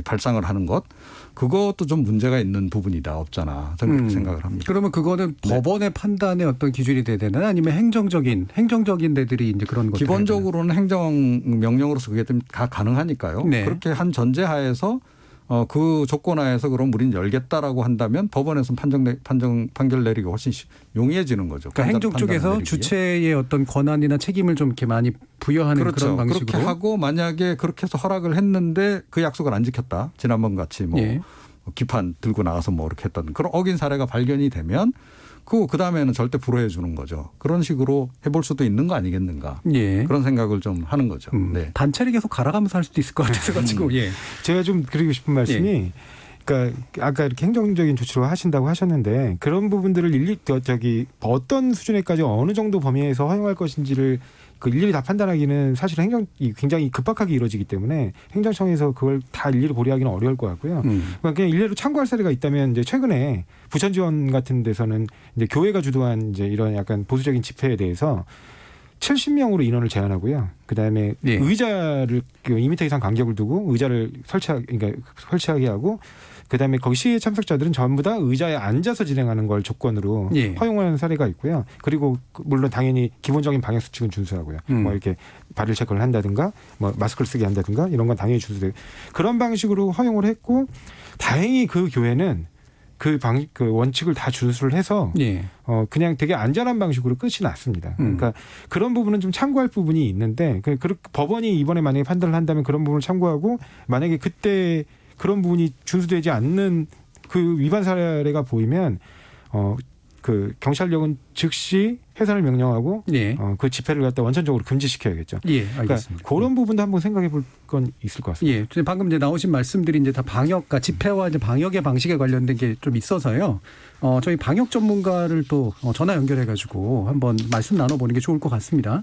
발상을 하는 것 그것도 좀 문제가 있는 부분이다 없잖아 저는 그렇게 생각을 합니다. 그러면 그거는 법원의 판단의 어떤 기준이 돼야 되나 아니면 행정적인 데들이 이제 그런 것들 기본적으로는 행정 명령으로서 그게 다 가능하니까요. 네. 그렇게 한 전제하에서 그 조건 하에서 그럼 우리는 열겠다라고 한다면 법원에서 판결 내리기 훨씬 용이해지는 거죠. 그러니까 행정 쪽에서 주체의 어떤 권한이나 책임을 좀 이렇게 많이 부여하는 그렇죠. 그런 방식으로. 그렇게 하고 만약에 그렇게 해서 허락을 했는데 그 약속을 안 지켰다. 지난번 같이 뭐 기판 들고 나가서 뭐 이렇게 했던 그런 어긴 사례가 발견이 되면 그 다음에는 절대 불허해 주는 거죠. 그런 식으로 해볼 수도 있는 거 아니겠는가. 그런 생각을 좀 하는 거죠. 네. 단체를 계속 갈아가면서 할 수도 있을 것 같아서 가지고. 제가 좀 드리고 싶은 말씀이 그러니까 아까 이렇게 행정적인 조치로 하신다고 하셨는데 그런 부분들을 어떤 수준에까지 어느 정도 범위에서 허용할 것인지를 그 일일이 다 판단하기는 사실 행정이 굉장히 급박하게 이루어지기 때문에 행정청에서 그걸 다 일일이 고려하기는 어려울 것 같고요. 그러니까 그냥 일례로 참고할 사례가 있다면 이제 최근에 부천 지원 같은 데서는 이제 교회가 주도한 이제 이런 약간 보수적인 집회에 대해서 70명으로 인원을 제한하고요. 그다음에 의자를 2m 이상 간격을 두고 의자를 설치하게 하고 그다음에 거기 시위에 참석자들은 전부 다 의자에 앉아서 진행하는 걸 조건으로 허용하는 사례가 있고요. 그리고 물론 당연히 기본적인 방역 수칙은 준수하고요. 뭐 이렇게 발열 체크를 한다든가 뭐 마스크를 쓰게 한다든가 이런 건 당연히 준수되고 그런 방식으로 허용을 했고 다행히 그 교회는 그 원칙을 다 준수를 해서 그냥 되게 안전한 방식으로 끝이 났습니다. 그러니까 그런 부분은 좀 참고할 부분이 있는데 법원이 이번에 만약에 판단을 한다면 그런 부분을 참고하고 만약에 그때 그런 부분이 준수되지 않는 그 위반 사례가 보이면 그 경찰력은 즉시 해산을 명령하고 그 집회를 갖다 원천적으로 금지시켜야겠죠. 알겠습니다. 그러니까 그런 부분도 한번 생각해 볼 건 있을 것 같습니다. 방금 이제 나오신 말씀들이 이제 다 방역과 집회와 이제 방역의 방식에 관련된 게 좀 있어서요. 저희 방역 전문가를 또 전화 연결해 가지고 한번 말씀 나눠보는 게 좋을 것 같습니다.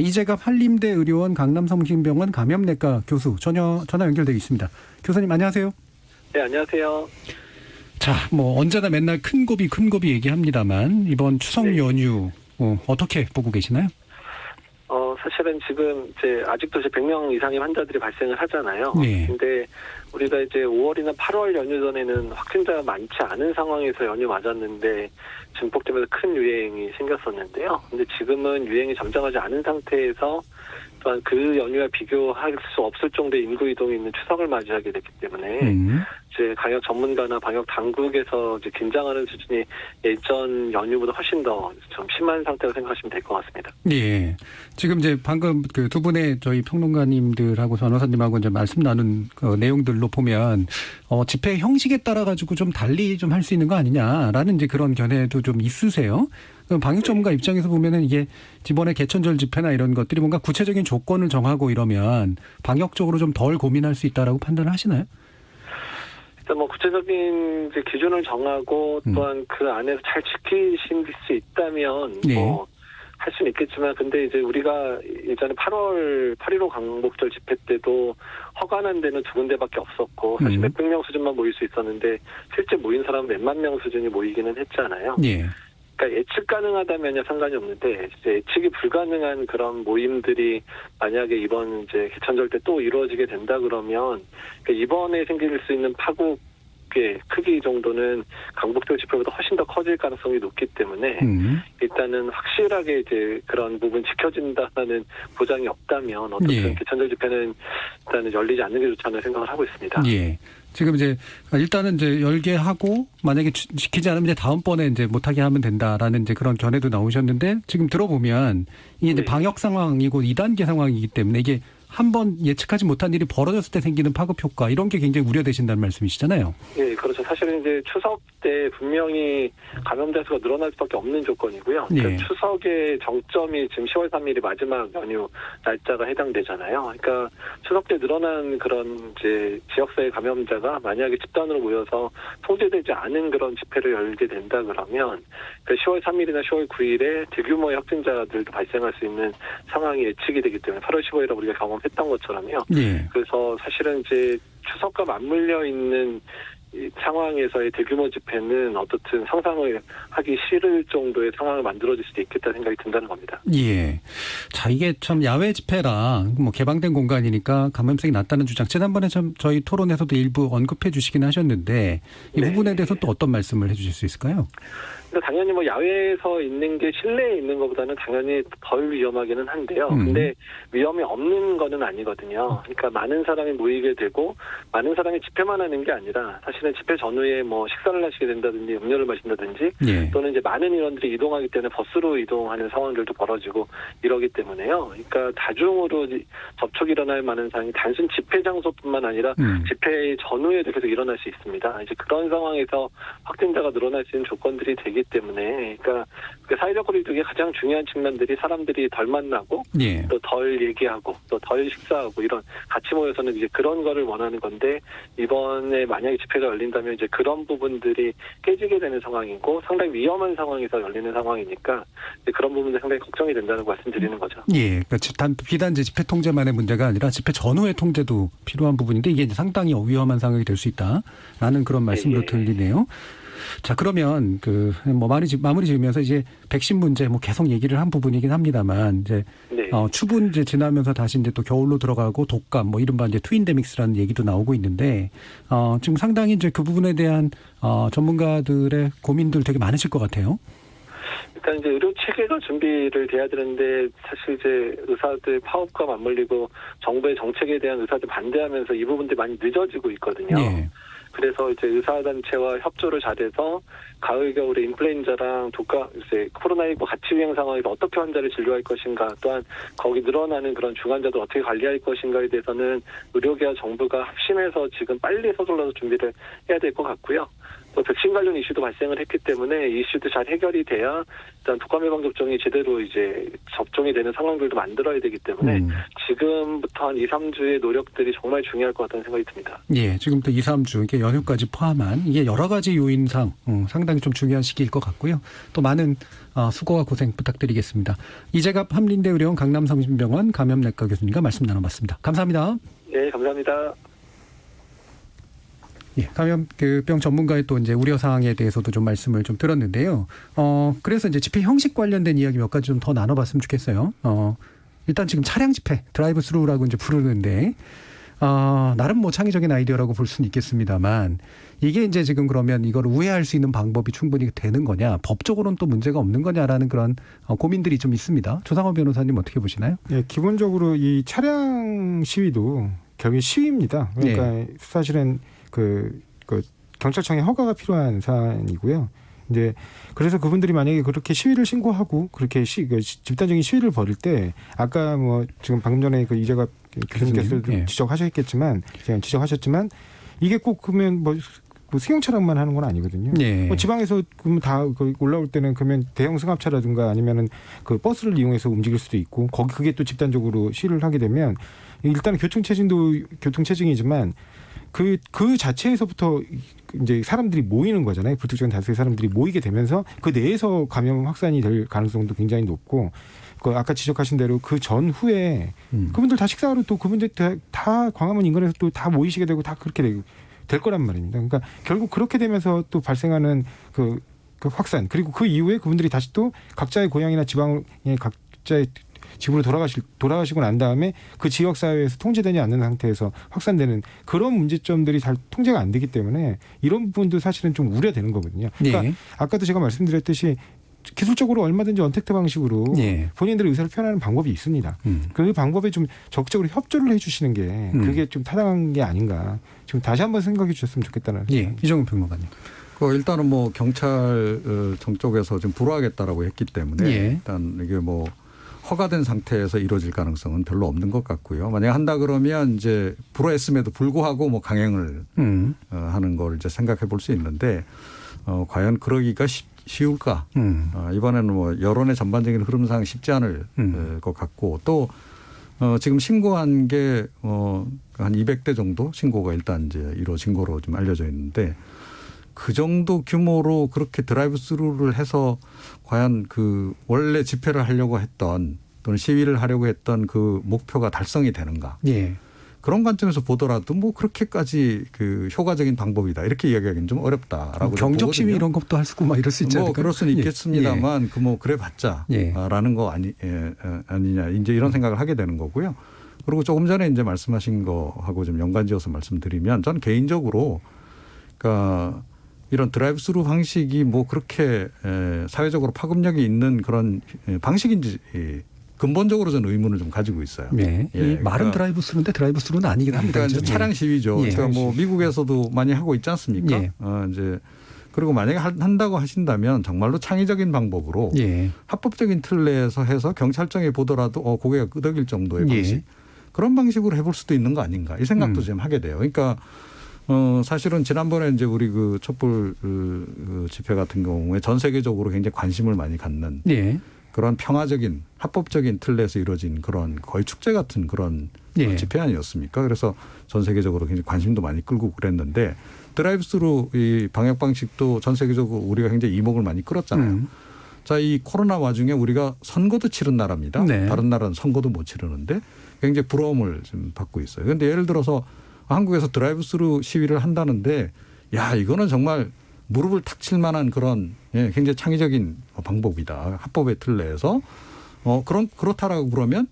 이재갑 한림대 의료원 강남성심병원 감염내과 교수 전화 연결되어 있습니다. 교수님 안녕하세요. 네, 안녕하세요. 자, 뭐 언제나 맨날 큰 고비 근거비얘기합니다만 이번 추석 연휴 어떻게 보고 계시나요? 사실은 지금 아직도 100명 이상의 환자들이 발생을 하잖아요. 근데 우리가 이제 5월이나 8월 연휴 전에는 확진자가 많지 않은 상황에서 연휴 맞았는데 증폭되면서 큰 유행이 생겼었는데요. 근데 지금은 유행이 잠잠하지 않은 상태에서 또한 그 연휴와 비교할 수 없을 정도의 인구 이동이 있는 추석을 맞이하게 됐기 때문에 이제 방역 전문가나 방역 당국에서 이제 긴장하는 수준이 예전 연휴보다 훨씬 더 좀 심한 상태로 생각하시면 될 것 같습니다. 예. 지금 이제 방금 그 두 분의 저희 평론가님들하고 변호사님하고 이제 말씀 나눈 그 내용들로 보면 집회 형식에 따라 가지고 좀 달리 좀 할 수 있는 거 아니냐라는 이제 그런 견해도 좀 있으세요. 그럼 방역 전문가 입장에서 보면은 이게 이번에 개천절 집회나 이런 것들이 뭔가 구체적인 조건을 정하고 이러면 방역적으로 좀 덜 고민할 수 있다라고 판단을 하시나요? 일단 뭐 구체적인 이제 기준을 정하고 또한 그 안에서 잘 지키실 수 있다면 뭐 할 수는 있겠지만 근데 이제 우리가 예전에 8.15 광복절 집회 때도 허가난 데는 2군데밖에 없었고 사실 몇백 명 수준만 모일 수 있었는데 실제 모인 사람은 몇만 명 수준이 모이기는 했잖아요. 예. 그러니까 예측 가능하다면야 상관이 없는데 이제 예측이 불가능한 그런 모임들이 만약에 이번 이제 개천절 때 또 이루어지게 된다 그러면 그러니까 이번에 생길 수 있는 파국의 크기 정도는 광복절 집회보다 훨씬 더 커질 가능성이 높기 때문에 일단은 확실하게 이제 그런 부분 지켜진다는 보장이 없다면 어떻든 개천절 집회는 일단은 열리지 않는 게 좋다는 생각을 하고 있습니다. 예. 지금 이제 일단은 이제 열게 하고 만약에 지키지 않으면 이제 다음번에 이제 못하게 하면 된다라는 이제 그런 견해도 나오셨는데 지금 들어보면 이게 이제 방역 상황이고 2단계 상황이기 때문에 이게 한번 예측하지 못한 일이 벌어졌을 때 생기는 파급 효과 이런 게 굉장히 우려되신다는 말씀이시잖아요. 네, 그렇죠. 사실은 이제 추석 때 분명히 감염자 수가 늘어날 수밖에 없는 조건이고요. 그러니까 추석의 정점이 지금 10월 3일이 마지막 연휴 날짜가 해당되잖아요. 그러니까 추석 때 늘어난 그런 이제 지역사회 감염자가 만약에 집단으로 모여서 통제되지 않은 그런 집회를 열게 된다 그러면 그 10월 3일이나 10월 9일에 대규모의 확진자들도 발생할 수 있는 상황이 예측이 되기 때문에 8월 15일에 우리가 경험했던 것처럼요. 그래서 사실은 이제 추석과 맞물려 있는 이 상황에서의 대규모 집회는 어떻든 상상을 하기 싫을 정도의 상황을 만들어질 수도 있겠다 생각이 든다는 겁니다. 예. 자, 이게 참 야외 집회라 뭐 개방된 공간이니까 감염성이 낮다는 주장. 지난번에 좀 저희 토론에서도 일부 언급해 주시긴 하셨는데 이 부분에 대해서 또 어떤 말씀을 해 주실 수 있을까요? 당연히 뭐 야외에서 있는 게 실내에 있는 것보다는 당연히 덜 위험하기는 한데요. 근데 위험이 없는 거는 아니거든요. 그러니까 많은 사람이 모이게 되고 많은 사람이 집회만 하는 게 아니라 사실은 집회 전후에 뭐 식사를 하시게 된다든지 음료를 마신다든지 또는 이제 많은 인원들이 이동하기 때문에 버스로 이동하는 상황들도 벌어지고 이러기 때문에요. 그러니까 다중으로 접촉이 일어날 만한 상황이 단순 집회 장소뿐만 아니라 집회 전후에도 계속 일어날 수 있습니다. 이제 그런 상황에서 확진자가 늘어날 수 있는 조건들이 되기 때문에 그러니까 그 사회적 거리두기의 가장 중요한 측면들이 사람들이 덜 만나고 또 덜 얘기하고 또 덜 식사하고 이런 같이 모여서는 이제 그런 거를 원하는 건데 이번에 만약에 집회가 열린다면 이제 그런 부분들이 깨지게 되는 상황이고 상당히 위험한 상황에서 열리는 상황이니까 이제 그런 부분들 상당히 걱정이 된다는 말씀드리는 거죠. 예, 그러니까 비단 이제 집회 통제만의 문제가 아니라 집회 전후의 통제도 필요한 부분인데 이게 이제 상당히 위험한 상황이 될 수 있다라는 그런 말씀으로 들리네요. 자, 그러면 뭐 마무리 지으면서 이제 백신 문제 뭐 계속 얘기를 한 부분이긴 합니다만 이제 추분 이제 지나면서 다시 이제 또 겨울로 들어가고 독감 뭐 이른바 이제 트윈데믹스라는 얘기도 나오고 있는데 지금 상당히 이제 그 부분에 대한 전문가들의 고민들 되게 많으실 것 같아요. 일단 이제 의료 체계가 준비를 돼야 되는데 사실 이제 의사들 파업과 맞물리고 정부의 정책에 대한 의사들 반대하면서 이 부분들이 많이 늦어지고 있거든요. 그래서 이제 의사단체와 협조를 잘해서 가을 겨울에 인플루엔자랑 독감, 이제 코로나19 같이 유행 상황에서 어떻게 환자를 진료할 것인가, 또한 거기 늘어나는 그런 중환자들 어떻게 관리할 것인가에 대해서는 의료계와 정부가 합심해서 지금 빨리 서둘러서 준비를 해야 될 것 같고요. 또 백신 관련 이슈도 발생을 했기 때문에 이 이슈도 잘 해결이 돼야 일단 독감 예방 접종이 제대로 이제 접종이 되는 상황들도 만들어야 되기 때문에 지금부터 한 2, 3주의 노력들이 정말 중요할 것 같다는 생각이 듭니다. 예, 지금부터 2, 3주 이게 연휴까지 포함한 이게 여러 가지 요인상 상당히 좀 중요한 시기일 것 같고요. 또 많은 수고와 고생 부탁드리겠습니다. 이재갑 한림대의료원 강남성심병원 감염내과 교수님과 말씀 나눠봤습니다. 감사합니다. 네, 감사합니다. 예, 감염병 전문가의 또 이제 우려 사항에 대해서도 좀 말씀을 좀 들었는데요. 그래서 이제 집회 형식 관련된 이야기 몇 가지 좀 더 나눠봤으면 좋겠어요. 일단 지금 차량 집회, 드라이브 스루라고 이제 부르는데, 나름 뭐 창의적인 아이디어라고 볼 수는 있겠습니다만 이게 이제 지금 그러면 이걸 우회할 수 있는 방법이 충분히 되는 거냐, 법적으로는 또 문제가 없는 거냐라는 그런 고민들이 좀 있습니다. 조상호 변호사님 어떻게 보시나요? 네, 기본적으로 이 차량 시위도 결국에 시위입니다. 그러니까 네. 사실은 그 경찰청의 허가가 필요한 사안이고요. 이제 그래서 그분들이 만약에 그렇게 시위를 신고하고 그렇게 집단적인 시위를 벌일 때 아까 뭐 지금 방금 전에 그 이재갑 교수님께서도 예. 지적하셨지만 이게 꼭 그러면 뭐 승용 차량만 하는 건 아니거든요. 예. 뭐 지방에서 그러면 다 올라올 때는 그러면 대형 승합차라든가 아니면은 그 버스를 이용해서 움직일 수도 있고 거기 그게 또 집단적으로 시위를 하게 되면 일단은 교통체증이지만 그 자체에서부터 이제 사람들이 모이는 거잖아요. 불특정 다수의 사람들이 모이게 되면서 그 내에서 감염 확산이 될 가능성도 굉장히 높고 그 아까 지적하신 대로 그 전후에 그분들 다 식사하러 또 그분들 다 광화문 인근에서 또 다 모이시게 되고 다 그렇게 될 거란 말입니다. 그러니까 결국 그렇게 되면서 또 발생하는 그 확산 그리고 그 이후에 그분들이 다시 또 각자의 고향이나 지방의 각자의 집으로 돌아가시고 난 다음에 그 지역 사회에서 통제되지 않는 상태에서 확산되는 그런 문제점들이 잘 통제가 안 되기 때문에 이런 부분도 사실은 좀 우려되는 거거든요. 그러니까 네. 아까도 제가 말씀드렸듯이 기술적으로 얼마든지 언택트 방식으로 네. 본인들의 의사를 표현하는 방법이 있습니다. 그 방법에 좀 적극적으로 협조를 해주시는 게 그게 좀 타당한 게 아닌가. 좀 다시 한번 생각해 주셨으면 좋겠다는. 예, 이정훈 평론가님. 일단은 뭐 경찰청 쪽에서 좀 불허하겠다라고 했기 때문에 예. 일단 이게 뭐 허가된 상태에서 이루어질 가능성은 별로 없는 것 같고요. 만약 한다 그러면 이제 불허했음에도 불구하고 뭐 강행을 하는 걸 이제 생각해 볼 수 있는데 과연 그러기가 쉬울까? 이번에는 뭐 여론의 전반적인 흐름상 쉽지 않을 것 같고 또 지금 신고한 게 한 200대 정도 신고가 일단 이제 이루어진 거로 좀 알려져 있는데 그 정도 규모로 그렇게 드라이브 스루를 해서 과연 그 원래 집회를 하려고 했던 또는 시위를 하려고 했던 그 목표가 달성이 되는가? 예. 그런 관점에서 보더라도 뭐 그렇게까지 그 효과적인 방법이다 이렇게 이야기하기는 좀 어렵다라고 경적 시위 이런 것도 할 수고 막 이럴 수 있지 않을까요? 뭐 그럴 수는 있겠습니다만 그 뭐 그래봤자라는 거 아니냐 이제 이런 생각을 하게 되는 거고요. 그리고 조금 전에 이제 말씀하신 거하고 좀 연관지어서 말씀드리면 전 개인적으로 그러니까 이런 드라이브 스루 방식이 뭐 그렇게 사회적으로 파급력이 있는 그런 방식인지 근본적으로 저는 의문을 좀 가지고 있어요. 네. 예, 말은 드라이브 스루인데 드라이브 스루는 아니긴 합니다. 그러니까 이제 차량 시위죠. 예. 그러니까 뭐 미국에서도 많이 하고 있지 않습니까? 예. 이제 그리고 만약에 한다고 하신다면 정말로 창의적인 방법으로 예. 합법적인 틀 내에서 해서 경찰청에 보더라도 고개가 끄덕일 정도의 방식 예. 그런 방식으로 해볼 수도 있는 거 아닌가 이 생각도 좀 하게 돼요. 그러니까 사실은 지난번에 이제 우리 그 촛불 집회 같은 경우에 전 세계적으로 굉장히 관심을 많이 갖는 예. 그런 평화적인 합법적인 틀 내에서 이루어진 그런 거의 축제 같은 그런 예. 집회 아니었습니까? 그래서 전 세계적으로 굉장히 관심도 많이 끌고 그랬는데 드라이브 스루 이 방역 방식도 전 세계적으로 우리가 굉장히 이목을 많이 끌었잖아요. 자, 이 코로나 와중에 우리가 선거도 치른 나라입니다. 네. 다른 나라는 선거도 못 치르는데 굉장히 부러움을 좀 받고 있어요. 그런데 예를 들어서 한국에서 드라이브 스루 시위를 한다는데 야 이거는 정말 무릎을 탁 칠 만한 그런 굉장히 창의적인 방법이다. 합법의 틀 내에서 그렇다라고 그러면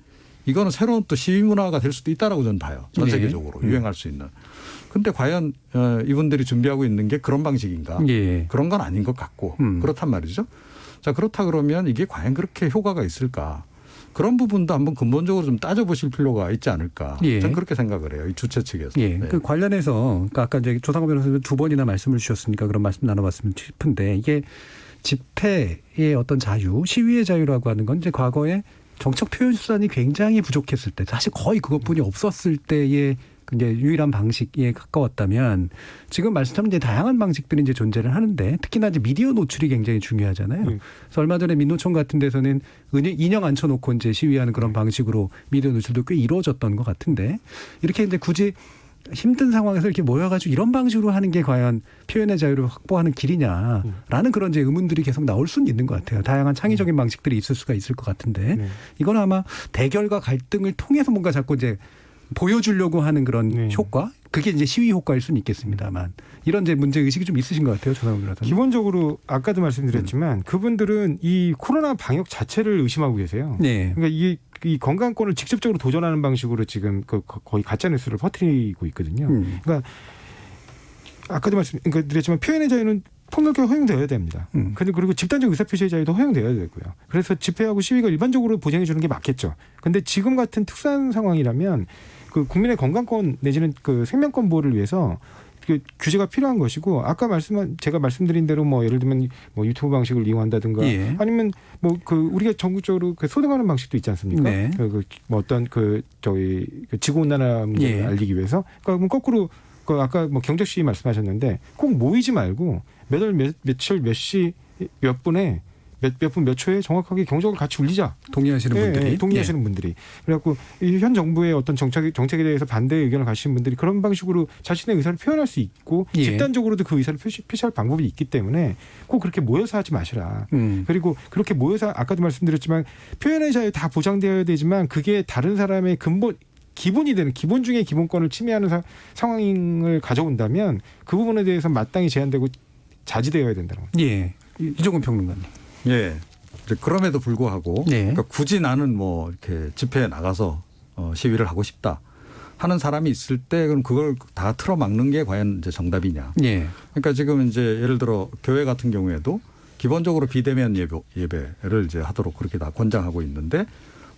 이거는 새로운 또 시위 문화가 될 수도 있다라고 저는 봐요. 전 세계적으로 유행할 수 있는. 그런데 과연 이분들이 준비하고 있는 게 그런 방식인가? 예. 그런 건 아닌 것 같고 그렇단 말이죠. 자 그렇다 그러면 이게 과연 그렇게 효과가 있을까? 그런 부분도 한번 근본적으로 좀 따져보실 필요가 있지 않을까. 예. 저는 그렇게 생각을 해요. 이 주최 측에서. 예. 네. 그 관련해서 그러니까 아까 이제 조상호 변호사님 두 번이나 말씀을 주셨으니까 그런 말씀 나눠봤으면 싶은데 이게 집회의 어떤 자유, 시위의 자유라고 하는 건 이제 과거에 정책 표현 수단이 굉장히 부족했을 때, 사실 거의 그것뿐이 없었을 때의 이제 유일한 방식에 가까웠다면 지금 말씀처럼 이제 다양한 방식들이 이제 존재를 하는데 특히나 이제 미디어 노출이 굉장히 중요하잖아요. 그래서 얼마 전에 민노총 같은 데서는 인형 앉혀놓고 이제 시위하는 그런 방식으로 미디어 노출도 꽤 이루어졌던 것 같은데 이렇게 이제 굳이 힘든 상황에서 이렇게 모여가지고 이런 방식으로 하는 게 과연 표현의 자유를 확보하는 길이냐라는 그런 이제 의문들이 계속 나올 수는 있는 것 같아요. 다양한 창의적인 방식들이 있을 수가 있을 것 같은데 이건 아마 대결과 갈등을 통해서 뭔가 자꾸 이제 보여주려고 하는 그런 네. 효과, 그게 이제 시위 효과일 수는 있겠습니다만 이런 이제 문제 의식이 좀 있으신 것 같아요, 조상훈 변호사님. 기본적으로 아까도 말씀드렸지만 그분들은 이 코로나 방역 자체를 의심하고 계세요. 네. 그러니까 이 건강권을 직접적으로 도전하는 방식으로 지금 거의 가짜 뉴스를 퍼뜨리고 있거든요. 그러니까 아까도 말씀드렸지만 표현의 자유는 폭넓게 허용되어야 됩니다. 그리고 집단적 의사표시의 자유도 허용되어야 되고요. 그래서 집회하고 시위가 일반적으로 보장해 주는 게 맞겠죠. 그런데 지금 같은 특수한 상황이라면 그 국민의 건강권 내지는 그 생명권 보호를 위해서 그 규제가 필요한 것이고 아까 제가 말씀드린 대로 뭐 예를 들면 뭐 유튜브 방식을 이용한다든가 예. 아니면 뭐 그 우리가 전국적으로 그 소등하는 방식도 있지 않습니까? 네. 뭐 어떤 저희 지구 온난화 문제를 예. 알리기 위해서 그러니까 거꾸로 그 아까 뭐 경적 시위 말씀하셨는데 꼭 모이지 말고 몇 월 며칠 몇 시 몇 분에 몇 분 몇 초에 정확하게 경적을 같이 울리자. 동의하시는 분들이. 동의하시는 분들이. 그래갖고 이 현 정부의 어떤 정책에 대해서 반대 의견을 가지신 분들이 그런 방식으로 자신의 의사를 표현할 수 있고 예. 집단적으로도 그 의사를 표시할 방법이 있기 때문에 꼭 그렇게 모여서 하지 마시라. 그리고 그렇게 모여서 아까도 말씀드렸지만 표현의 자유 다 보장되어야 되지만 그게 다른 사람의 기본이 되는 기본 중에 기본권을 침해하는 상황을 가져온다면 그 부분에 대해서 마땅히 제한되고 자제되어야 된다는 거죠. 예. 이종근 평론가님. 예. 그럼에도 불구하고 네. 그러니까 굳이 나는 뭐 이렇게 집회에 나가서 시위를 하고 싶다 하는 사람이 있을 때 그럼 그걸 다 틀어막는 게 과연 이제 정답이냐. 예. 그러니까 지금 이제 예를 들어 교회 같은 경우에도 기본적으로 비대면 예배를 이제 하도록 그렇게 다 권장하고 있는데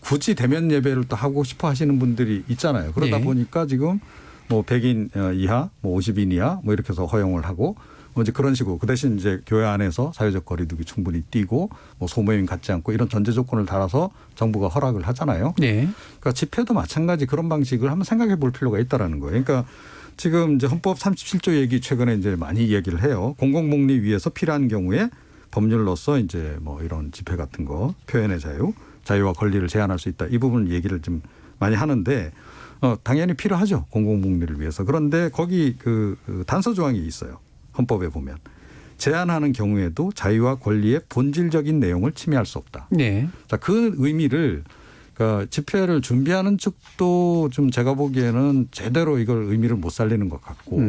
굳이 대면 예배를 또 하고 싶어 하시는 분들이 있잖아요. 그러다 예. 보니까 지금 뭐 100인 이하, 뭐 50인 이하 뭐 이렇게 해서 허용을 하고 뭐 이제 그런 식으로 그 대신 이제 교회 안에서 사회적 거리두기 충분히 띄고 뭐 소모임 갖지 않고 이런 전제 조건을 달아서 정부가 허락을 하잖아요. 네. 그러니까 집회도 마찬가지 그런 방식을 한번 생각해 볼 필요가 있다라는 거예요. 그러니까 지금 이제 헌법 37조 얘기 최근에 이제 많이 얘기를 해요. 공공복리 위해서 필요한 경우에 법률로서 이제 뭐 이런 집회 같은 거 표현의 자유와 권리를 제한할 수 있다. 이 부분 얘기를 좀 많이 하는데 당연히 필요하죠. 공공복리를 위해서. 그런데 거기 그 단서 조항이 있어요. 헌법에 보면 제한하는 경우에도 자유와 권리의 본질적인 내용을 침해할 수 없다. 네. 자, 그 의미를 그러니까 집회를 준비하는 측도 좀 제가 보기에는 제대로 이걸 의미를 못 살리는 것 같고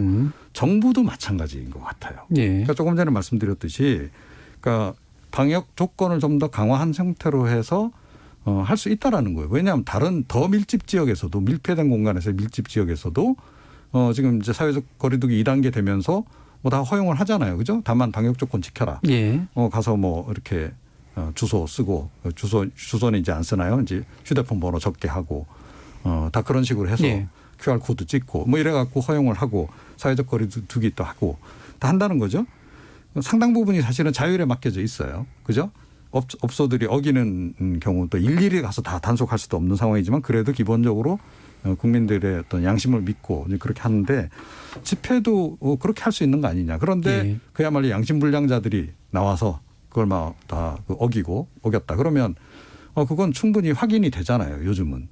정부도 마찬가지인 것 같아요. 예. 그러니까 조금 전에 말씀드렸듯이 그러니까 방역 조건을 좀 더 강화한 형태로 해서 할 수 있다라는 거예요. 왜냐하면 다른 더 밀집 지역에서도 밀폐된 공간에서 밀집 지역에서도 지금 이제 사회적 거리두기 2단계 되면서 뭐 다 허용을 하잖아요. 그죠? 다만 방역 조건 지켜라. 예. 가서 뭐 이렇게 주소 쓰고 주소는 이제 안 쓰나요? 이제 휴대폰 번호 적게 하고 다 그런 식으로 해서 예. QR코드 찍고 뭐 이래 갖고 허용을 하고 사회적 거리두기 또 하고 다 한다는 거죠. 상당 부분이 사실은 자율에 맡겨져 있어요. 그죠? 업소들이 어기는 경우도 일일이 가서 다 단속할 수도 없는 상황이지만 그래도 기본적으로 국민들의 어떤 양심을 믿고 그렇게 하는데 집회도 그렇게 할 수 있는 거 아니냐. 그런데 예. 그야말로 양심불량자들이 나와서 그걸 막 다 어겼다. 그러면 그건 충분히 확인이 되잖아요. 요즘은.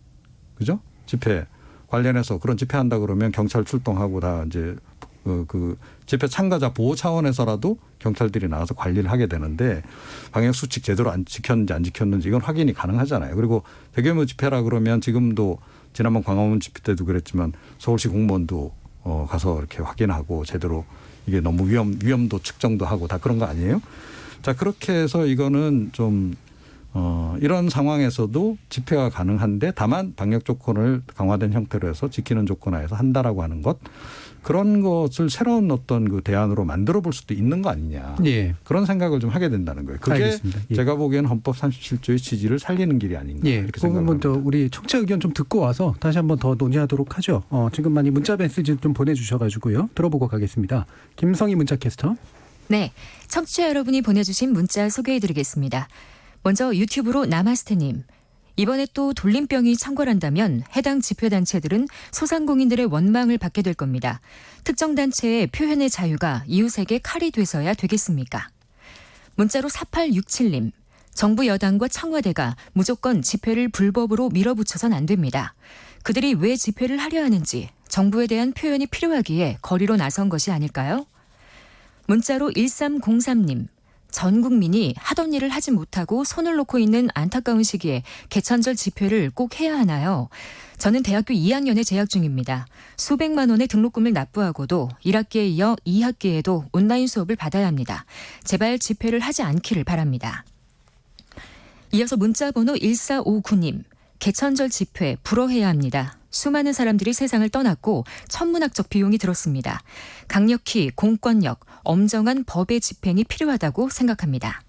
그죠? 집회 관련해서 그런 집회한다 그러면 경찰 출동하고 다 이제 그 집회 참가자 보호 차원에서라도 경찰들이 나와서 관리를 하게 되는데 방역 수칙 제대로 안 지켰는지 안 지켰는지 이건 확인이 가능하잖아요. 그리고 대규모 집회라 그러면 지금도 지난번 광화문 집회 때도 그랬지만 서울시 공무원도 가서 이렇게 확인하고 제대로 이게 너무 위험도 측정도 하고 다 그런 거 아니에요? 자, 그렇게 해서 이거는 좀 이런 상황에서도 집회가 가능한데 다만 방역 조건을 강화된 형태로 해서 지키는 조건 하에서 한다라고 하는 것 그런 것을 새로운 어떤 그 대안으로 만들어 볼 수도 있는 거 아니냐. 예. 그런 생각을 좀 하게 된다는 거예요. 그게 알겠습니다. 예. 제가 보기에는 헌법 37조의 취지를 살리는 길이 아닌가. 예. 이렇게 그거 생각합니다. 한번 더 우리 청취자 의견 좀 듣고 와서 다시 한번 더 논의하도록 하죠. 지금 많이 문자 메시지 좀 보내주셔가지고요. 들어보고 가겠습니다. 김성희 문자 캐스터. 네. 청취자 여러분이 보내주신 문자 소개해드리겠습니다. 먼저 유튜브로 나마스테님. 이번에 또 돌림병이 창궐한다면 해당 집회단체들은 소상공인들의 원망을 받게 될 겁니다. 특정 단체의 표현의 자유가 이웃에게 칼이 돼서야 되겠습니까? 문자로 4867님. 정부 여당과 청와대가 무조건 집회를 불법으로 밀어붙여선 안 됩니다. 그들이 왜 집회를 하려 하는지 정부에 대한 표현이 필요하기에 거리로 나선 것이 아닐까요? 문자로 1303님. 전 국민이 하던 일을 하지 못하고 손을 놓고 있는 안타까운 시기에 개천절 집회를 꼭 해야 하나요? 저는 대학교 2학년에 재학 중입니다. 수백만 원의 등록금을 납부하고도 1학기에 이어 2학기에도 온라인 수업을 받아야 합니다. 제발 집회를 하지 않기를 바랍니다. 이어서 문자번호 1459님. 개천절 집회 불허해야 합니다. 수많은 사람들이 세상을 떠났고 천문학적 비용이 들었습니다. 강력히 공권력, 엄정한 법의 집행이 필요하다고 생각합니다.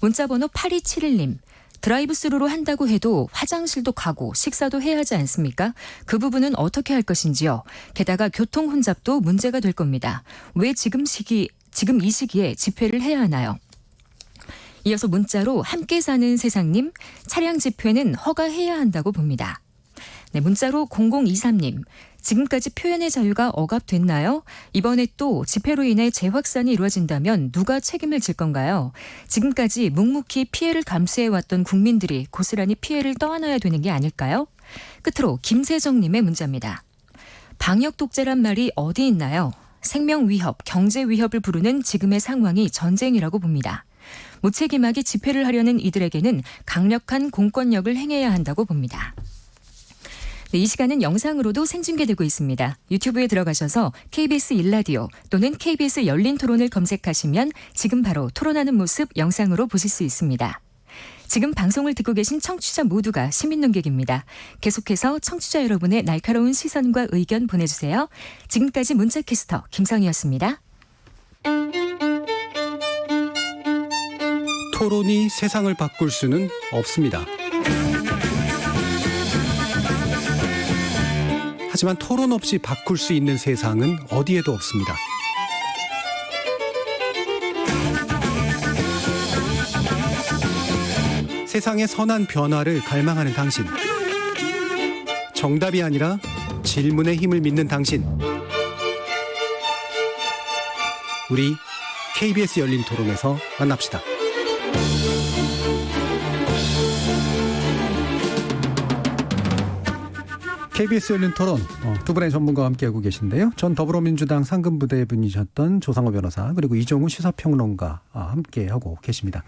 문자번호 8271님. 드라이브스루로 한다고 해도 화장실도 가고 식사도 해야 하지 않습니까? 그 부분은 어떻게 할 것인지요? 게다가 교통 혼잡도 문제가 될 겁니다. 왜 지금 이 시기에 집회를 해야 하나요? 이어서 문자로 함께 사는 세상님, 차량 집회는 허가해야 한다고 봅니다. 네, 문자로 0023님, 지금까지 표현의 자유가 억압됐나요? 이번에 또 집회로 인해 재확산이 이루어진다면 누가 책임을 질 건가요? 지금까지 묵묵히 피해를 감수해왔던 국민들이 고스란히 피해를 떠안아야 되는 게 아닐까요? 끝으로 김세정님의 문자입니다. 방역 독재란 말이 어디 있나요? 생명 위협, 경제 위협을 부르는 지금의 상황이 전쟁이라고 봅니다. 무책임하게 집회를 하려는 이들에게는 강력한 공권력을 행해야 한다고 봅니다. 네, 이 시간은 영상으로도 생중계되고 있습니다. 유튜브에 들어가셔서 KBS 1라디오 또는 KBS 열린 토론을 검색하시면 지금 바로 토론하는 모습 영상으로 보실 수 있습니다. 지금 방송을 듣고 계신 청취자 모두가 시민논객입니다. 계속해서 청취자 여러분의 날카로운 시선과 의견 보내주세요. 지금까지 문자캐스터 김성희였습니다. 토론이 세상을 바꿀 수는 없습니다. 하지만 토론 없이 바꿀 수 있는 세상은 어디에도 없습니다. 세상의 선한 변화를 갈망하는 당신. 정답이 아니라 질문의 힘을 믿는 당신. 우리 KBS 열린 토론에서 만납시다. KBS 열린 토론 두 분의 전문가와 함께하고 계신데요. 전 더불어민주당 상근부대 분이셨던 조상호 변호사 그리고 이종우 시사평론가 함께하고 계십니다.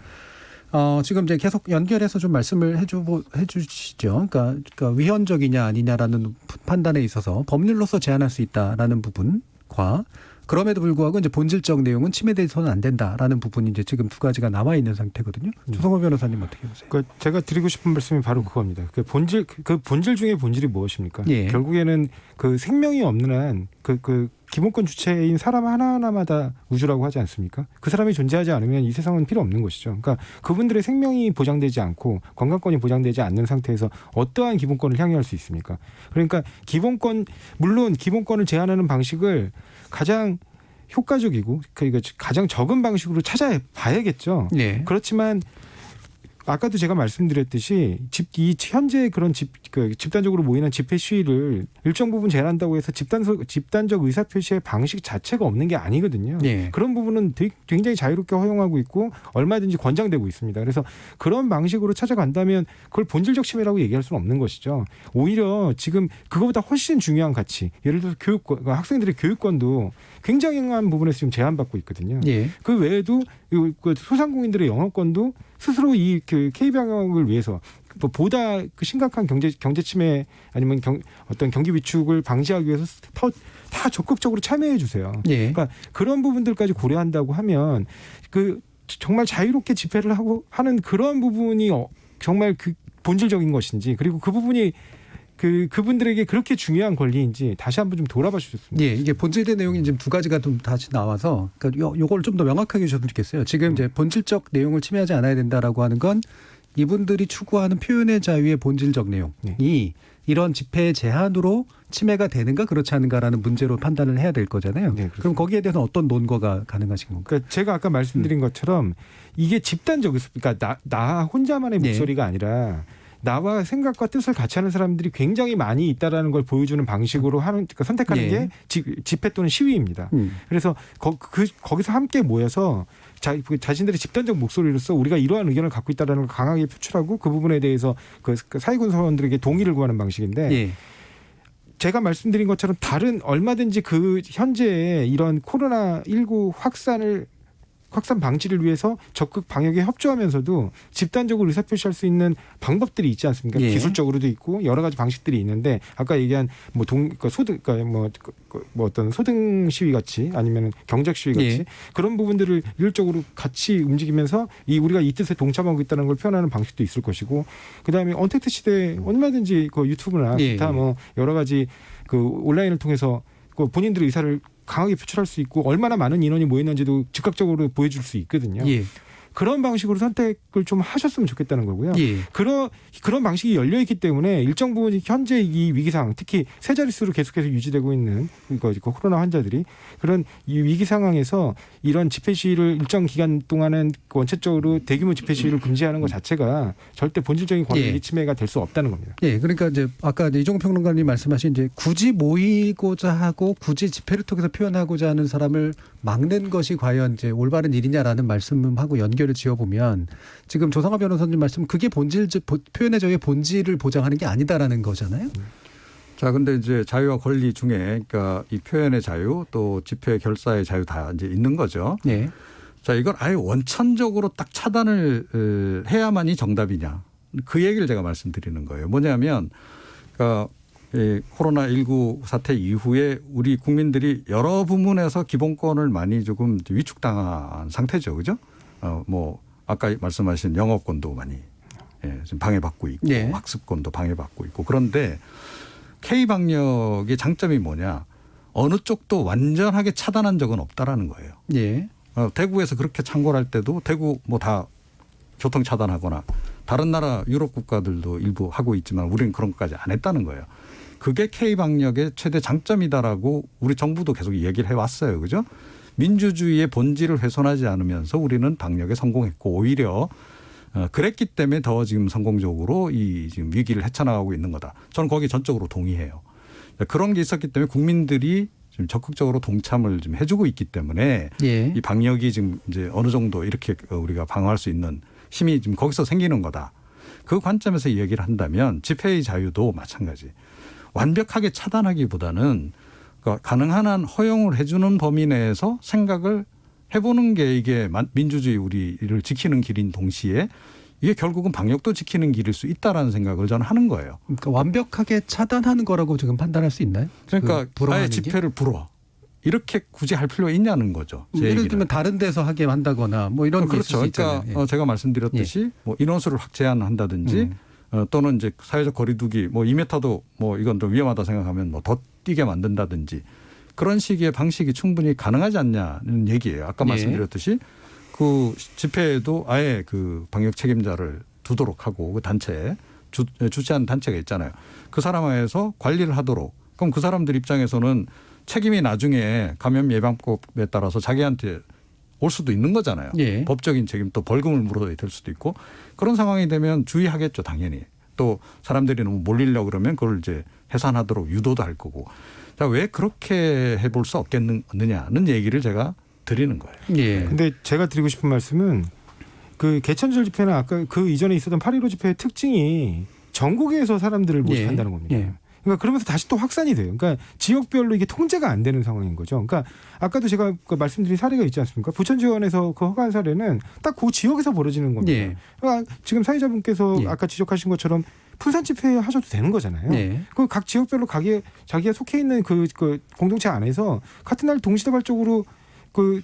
지금 이제 계속 연결해서 좀 말씀을 해주시죠. 그러니까 위헌적이냐 아니냐라는 판단에 있어서 법률로서 제한할 수 있다라는 부분과 그럼에도 불구하고 이제 본질적 내용은 침해돼서는 안 된다라는 부분이 이제 지금 두 가지가 남아 있는 상태거든요. 조성호 변호사님 어떻게 보세요? 그러니까 제가 드리고 싶은 말씀이 바로 그겁니다. 그 본질 중에 본질이 무엇입니까? 예. 결국에는 그 생명이 없는 한 그 기본권 주체인 사람 하나하나마다 우주라고 하지 않습니까? 그 사람이 존재하지 않으면 이 세상은 필요 없는 것이죠. 그러니까 그분들의 생명이 보장되지 않고 건강권이 보장되지 않는 상태에서 어떠한 기본권을 향유할 수 있습니까? 그러니까 물론 기본권을 제한하는 방식을 가장 효과적이고 그러니까 가장 적은 방식으로 찾아봐야겠죠. 네. 그렇지만 아까도 제가 말씀드렸듯이 현재 그런 집단적으로 모이는 집회 시위를 일정 부분 제한한다고 해서 집단적 의사표시의 방식 자체가 없는 게 아니거든요. 네. 그런 부분은 굉장히 자유롭게 허용하고 있고 얼마든지 권장되고 있습니다. 그래서 그런 방식으로 찾아간다면 그걸 본질적 침해라고 얘기할 수는 없는 것이죠. 오히려 지금 그거보다 훨씬 중요한 가치, 예를 들어서 교육권, 학생들의 교육권도 굉장한 부분에서 지금 제한받고 있거든요. 네. 그 외에도 소상공인들의 영업권도 스스로 이 K방역을 위해서 보다 심각한 경제 침해 아니면 어떤 경기 위축을 방지하기 위해서 다 적극적으로 참여해 주세요. 예. 그러니까 그런 부분들까지 고려한다고 하면 정말 자유롭게 집회를 하는 그런 부분이 정말 본질적인 것인지 그리고 그 부분이 그분들에게 그렇게 중요한 권리인지 다시 한번 좀 돌아봐 주셨습니다. 예, 이게 본질의 내용이 지금 두 가지가 좀 다시 나와서 요걸 좀 더 명확하게 해주셨으면 좋겠어요. 지금 이제 본질적 내용을 침해하지 않아야 된다라고 하는 건 이분들이 추구하는 표현의 자유의 본질적 내용이 이런 집회 제한으로 침해가 되는가 그렇지 않은가라는 문제로 판단을 해야 될 거잖아요. 네, 그럼 거기에 대해서 어떤 논거가 가능하신 건가요? 그러니까 제가 아까 말씀드린 것처럼 이게 집단적, 그러니까 나 혼자만의 목소리가 아니라 나와 생각과 뜻을 같이 하는 사람들이 굉장히 많이 있다라는 걸 보여주는 방식으로 선택하는 게 집회 또는 시위입니다. 그래서 거기서 함께 모여서 자신들의 집단적 목소리로서 우리가 이러한 의견을 갖고 있다는 걸 강하게 표출하고 그 부분에 대해서 그 사회군사원들에게 동의를 구하는 방식인데 제가 말씀드린 것처럼 다른 얼마든지 현재의 이런 코로나19 확산 방지를 위해서 적극 방역에 협조하면서도 집단적으로 의사표시할 수 있는 방법들이 있지 않습니까? 예. 기술적으로도 있고 여러 가지 방식들이 있는데 아까 얘기한 뭐 그러니까 소등, 그러니까 뭐 어떤 소등 시위 같이 아니면 경적 시위 같이 예. 그런 부분들을 일률적으로 같이 움직이면서 우리가 이 뜻에 동참하고 있다는 걸 표현하는 방식도 있을 것이고 그다음에 언택트 시대에 얼마든지 그 유튜브나 예. 기타 뭐 여러 가지 그 온라인을 통해서 그 본인들의 의사를 강하게 표출할 수 있고 얼마나 많은 인원이 모였는지도 즉각적으로 보여줄 수 있거든요. 예. 그런 방식으로 선택을 좀 하셨으면 좋겠다는 거고요. 예. 그런 방식이 열려 있기 때문에 일정 부분 현재 이 위기 상황, 특히 세 자릿수로 계속해서 유지되고 있는 그 코로나 환자들이 그런 이 위기 상황에서 이런 집회 시위를 일정 기간 동안은 원칙적으로 대규모 집회 시위를 금지하는 것 자체가 절대 본질적인 권리 예. 침해가 될 수 없다는 겁니다. 예, 그러니까 이제 아까 이종호 평론가님 말씀하신 이제 굳이 모이고자 하고 굳이 집회를 통해서 표현하고자 하는 사람을 막는 것이 과연 이제 올바른 일이냐라는 말씀하고 연결을 지어보면 지금 조성아 변호사님 말씀 그게 표현의 자유의 본질을 보장하는 게 아니다라는 거잖아요. 자, 근데 이제 자유와 권리 중에 그러니까 이 표현의 자유 또 집회 결사의 자유 다 이제 있는 거죠. 네. 자, 이걸 아예 원천적으로 딱 차단을 해야만이 정답이냐. 그 얘기를 제가 말씀드리는 거예요. 뭐냐면 그러니까 이 코로나19 사태 이후에 우리 국민들이 여러 부문에서 기본권을 많이 조금 위축당한 상태죠. 그죠? 뭐 아까 말씀하신 영업권도 많이 지금 방해받고 있고 네. 학습권도 방해받고 있고 그런데 K방역의 장점이 뭐냐. 어느 쪽도 완전하게 차단한 적은 없다라는 거예요. 예. 대구에서 그렇게 창궐할 때도 대구 뭐 다 교통 차단하거나 다른 나라 유럽 국가들도 일부 하고 있지만 우리는 그런 것까지 안 했다는 거예요. 그게 K방역의 최대 장점이다라고 우리 정부도 계속 얘기를 해왔어요. 그죠? 민주주의의 본질을 훼손하지 않으면서 우리는 방역에 성공했고 오히려 그랬기 때문에 더 지금 성공적으로 이 지금 위기를 헤쳐나가고 있는 거다. 저는 거기에 전적으로 동의해요. 그런 게 있었기 때문에 국민들이 지금 적극적으로 동참을 좀 해주고 있기 때문에 예. 이 방역이 지금 이제 어느 정도 이렇게 우리가 방어할 수 있는 힘이 지금 거기서 생기는 거다. 그 관점에서 얘기를 한다면 집회의 자유도 마찬가지. 완벽하게 차단하기보다는 가능한 한 허용을 해주는 범위 내에서 생각을 해보는 게 이게 민주주의 우리를 지키는 길인 동시에 이게 결국은 방역도 지키는 길일 수 있다라는 생각을 저는 하는 거예요. 그러니까 완벽하게 차단하는 거라고 지금 판단할 수 있나요? 그러니까 아예 집회를 불어. 이렇게 굳이 할 필요가 있냐는 거죠. 예를 들면 다른 데서 하게 한다거나 뭐 이런 게 있을 수 그렇죠. 있잖아요. 그러니까 제가 말씀드렸듯이 뭐 인원수를 확 제한한다든지 또는 이제 사회적 거리두기 뭐 2m도 뭐 이건 좀 위험하다 생각하면 뭐 더 뛰게 만든다든지 그런 식의 방식이 충분히 가능하지 않냐는 얘기예요. 아까 말씀드렸듯이 그 집회에도 아예 그 방역 책임자를 두도록 하고 그 단체에 주최하는 단체가 있잖아요. 그 사람 하에서 관리를 하도록. 그럼 그 사람들 입장에서는 책임이 나중에 감염 예방법에 따라서 자기한테 올 수도 있는 거잖아요. 예. 법적인 책임 또 벌금을 물어야 될 수도 있고 그런 상황이 되면 주의하겠죠, 당연히. 또 사람들이 너무 몰리려고 그러면 그걸 이제 해산하도록 유도도 할 거고. 자, 왜 그렇게 해볼 수 없겠느냐는 얘기를 제가 드리는 거예요. 예. 근데 제가 드리고 싶은 말씀은 그 개천절 집회는 아까 그 이전에 있었던 8.15 집회의 특징이 전국에서 사람들을 모집한다는 겁니다. 예. 그러니까 그러면서 다시 또 확산이 돼요. 그러니까 지역별로 이게 통제가 안 되는 상황인 거죠. 그러니까 아까도 제가 말씀드린 사례가 있지 않습니까? 부천지원에서 그 허가한 사례는 딱 그 지역에서 벌어지는 겁니다. 예. 그러니까 지금 사회자분께서 아까 지적하신 것처럼 풀산 집회 하셔도 되는 거잖아요. 예. 그 각 지역별로 자기가 속해 있는 그 공동체 안에서 같은 날 동시다발적으로 그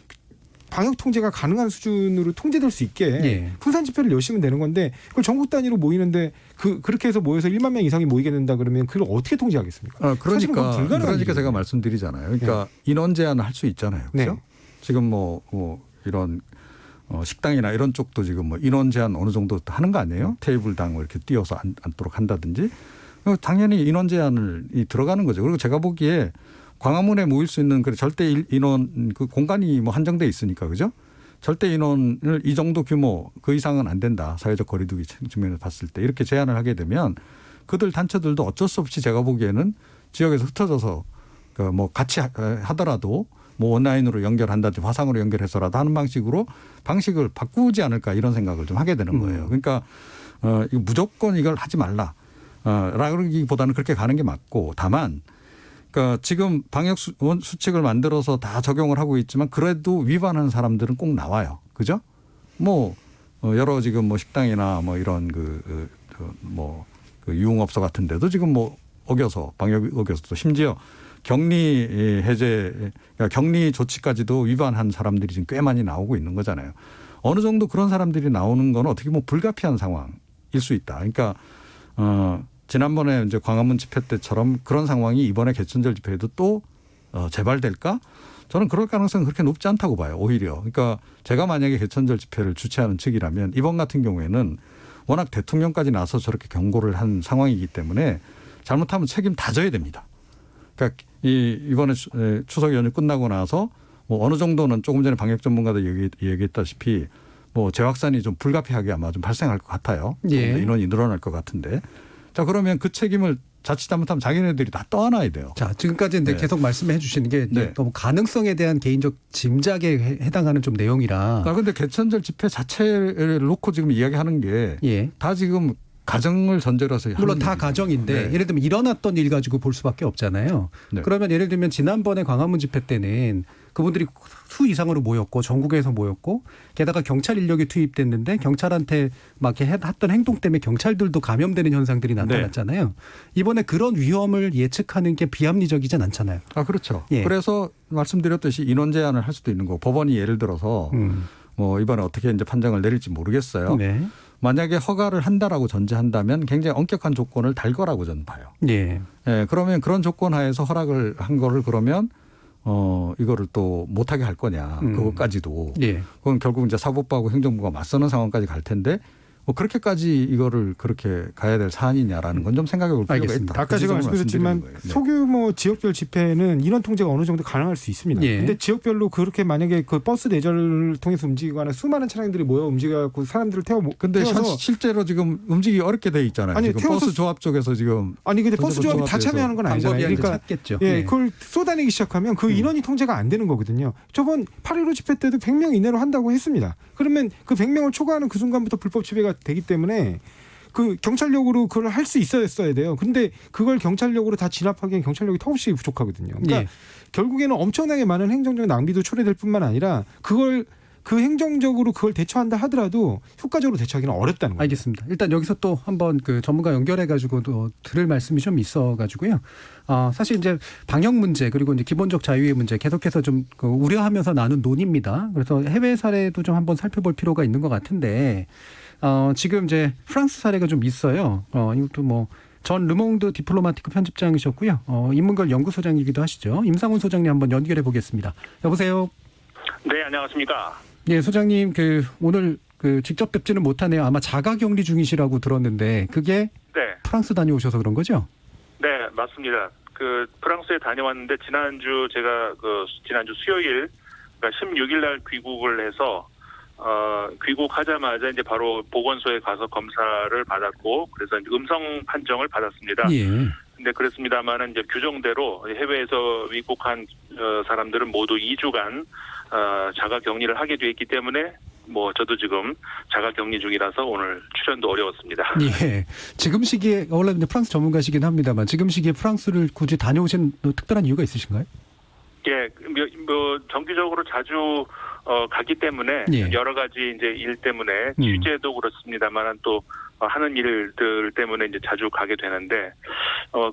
방역 통제가 가능한 수준으로 통제될 수 있게 분산 집회를 열시면 되는 건데 그걸 전국 단위로 모이는데 그렇게 해서 모여서 1만 명 이상이 모이게 된다 그러면 그걸 어떻게 통제하겠습니까? 그러니까 제가 말씀드리잖아요. 그러니까 인원 제한을 할 수 있잖아요. 그렇죠? 지금 뭐 이런 식당이나 이런 쪽도 지금 뭐 인원 제한 어느 정도 하는 거 아니에요? 테이블당 이렇게 띄어서 앉도록 한다든지 당연히 인원 제한을 들어가는 거죠. 그리고 제가 보기에 광화문에 모일 수 있는 그 절대 인원 그 공간이 뭐 한정돼 있으니까 그죠? 절대 인원을 이 정도 규모 그 이상은 안 된다. 사회적 거리두기 측면에서 봤을 때 이렇게 제한을 하게 되면 그들 단체들도 어쩔 수 없이 제가 보기에는 지역에서 흩어져서 뭐 같이 하더라도 뭐 온라인으로 연결한다든지 화상으로 연결해서라도 하는 방식을 바꾸지 않을까 이런 생각을 좀 하게 되는 거예요. 그러니까 무조건 이걸 하지 말라. 라기보다는 그렇게 가는 게 맞고 다만 그러니까 지금 방역 수칙을 만들어서 다 적용을 하고 있지만 그래도 위반하는 사람들은 꼭 나와요. 그죠? 뭐 여러 지금 뭐 식당이나 뭐 이런 그 유흥업소 같은 데도 지금 뭐 어겨서 방역 어겨서 심지어 격리 해제 그러니까 격리 조치까지도 위반한 사람들이 지금 꽤 많이 나오고 있는 거잖아요. 어느 정도 그런 사람들이 나오는 건 어떻게 보면 불가피한 상황일 수 있다. 그러니까 지난번에 이제 광화문 집회 때처럼 그런 상황이 이번에 개천절 집회에도 또 재발될까? 저는 그럴 가능성은 그렇게 높지 않다고 봐요. 오히려. 그러니까 제가 만약에 개천절 집회를 주최하는 측이라면 이번 같은 경우에는 워낙 대통령까지 나서 저렇게 경고를 한 상황이기 때문에 잘못하면 책임 다 져야 됩니다. 그러니까 이번에 추석 연휴 끝나고 나서 뭐 어느 정도는 조금 전에 방역 전문가도 얘기했다시피 뭐 재확산이 좀 불가피하게 아마 좀 발생할 것 같아요. 예. 인원이 늘어날 것 같은데. 자, 그러면 그 책임을 자칫 잘못하면 자기네들이 다 떠안아야 돼요. 자, 지금까지 네. 계속 말씀해 주시는 게 네. 너무 가능성에 대한 개인적 짐작에 해당하는 좀 내용이라. 그런데 개천절 집회 자체를 놓고 지금 이야기하는 게 다 지금 가정을 전제로 해서 물론 다 가정인데 네. 예를 들면 일어났던 일 가지고 볼 수밖에 없잖아요. 네. 그러면 예를 들면 지난번에 광화문 집회 때는 그분들이 수 이상으로 모였고 전국에서 모였고 게다가 경찰 인력이 투입됐는데 경찰한테 막 이렇게 했던 행동 때문에 경찰들도 감염되는 현상들이 나타났잖아요. 이번에 그런 위험을 예측하는 게 비합리적이진 않잖아요. 아, 그렇죠. 예. 그래서 말씀드렸듯이 인원 제한을 할 수도 있는 거고 법원이 예를 들어서 뭐 이번에 어떻게 이제 판정을 내릴지 모르겠어요. 네. 만약에 허가를 한다라고 전제한다면 굉장히 엄격한 조건을 달 거라고 저는 봐요. 예. 예, 그러면 그런 조건 하에서 허락을 한 거를 그러면 이거를 또 못하게 할 거냐. 그것까지도. 예. 그건 결국 이제 사법부하고 행정부가 맞서는 상황까지 갈 텐데 뭐 그렇게까지 이거를 그렇게 가야 될 사안이냐라는 건 좀 생각해 볼 필요가 알겠습니다. 있다. 아까 제가 말씀드렸지만 네. 소규모 지역별 집회는 인원 통제가 어느 정도 가능할 수 있습니다. 예. 근데 지역별로 그렇게 만약에 그 버스 대절을 통해서 움직이거나 수많은 차량들이 모여 움직여갖고 사람들을 근데 태워서 실제로 지금 움직이기 어렵게 돼 있잖아요. 아니, 지금 버스 조합 쪽에서 지금 근데 버스 조합이 다 참여하는 건 아니잖아요. 그러니까 찾겠죠. 예, 네. 그걸 쏟아내기 시작하면 그 인원이 통제가 안 되는 거거든요. 저번 8.15 집회 때도 100명 이내로 한다고 했습니다. 그러면 그 100명을 초과하는 그 순간부터 불법 집회가 되기 때문에 그 경찰력으로 그걸 할 수 있어야 돼요. 근데 그걸 경찰력으로 다 진압하기엔 경찰력이 턱없이 부족하거든요. 그러니까 결국에는 엄청나게 많은 행정적 낭비도 초래될 뿐만 아니라 그걸 그 행정적으로 그걸 대처한다 하더라도 효과적으로 대처하기는 어렵다는 거예요. 알겠습니다. 일단 여기서 또 한번 그 전문가 연결해가지고 또 들을 말씀이 좀 있어가지고요. 사실 이제 방역 문제 그리고 이제 기본적 자유의 문제 계속해서 좀 그 우려하면서 나눈 논의입니다. 그래서 해외 사례도 좀 한번 살펴볼 필요가 있는 것 같은데 지금 이제 프랑스 사례가 좀 있어요. 이것도 뭐 전 르몽드 디플로마티크 편집장이셨고요. 인문결 연구소장이기도 하시죠. 임상훈 소장님 한번 연결해 보겠습니다. 여보세요. 네, 안녕하십니까. 예, 소장님 오늘 직접 뵙지는 못하네요. 아마 자가격리 중이시라고 들었는데 그게 네. 프랑스 다녀오셔서 그런 거죠? 네, 맞습니다. 프랑스에 다녀왔는데 지난주 수요일, 그러니까 16일 날 귀국을 해서 귀국하자마자 이제 바로 보건소에 가서 검사를 받았고 그래서 이제 음성 판정을 받았습니다. 예. 근데 그렇습니다만은 이제 규정대로 해외에서 입국한 사람들은 모두 2주간 자가 격리를 하게 돼 있기 때문에 뭐 저도 지금 자가 격리 중이라서 오늘 출연도 어려웠습니다. 예. 지금 시기에 원래 프랑스 전문가시긴 합니다만 지금 시기에 프랑스를 굳이 다녀오신 특별한 이유가 있으신가요? 예, 뭐 정기적으로 자주 가기 때문에 여러 가지 이제 일 때문에 취재도 그렇습니다만 또 하는 일들 때문에 이제 자주 가게 되는데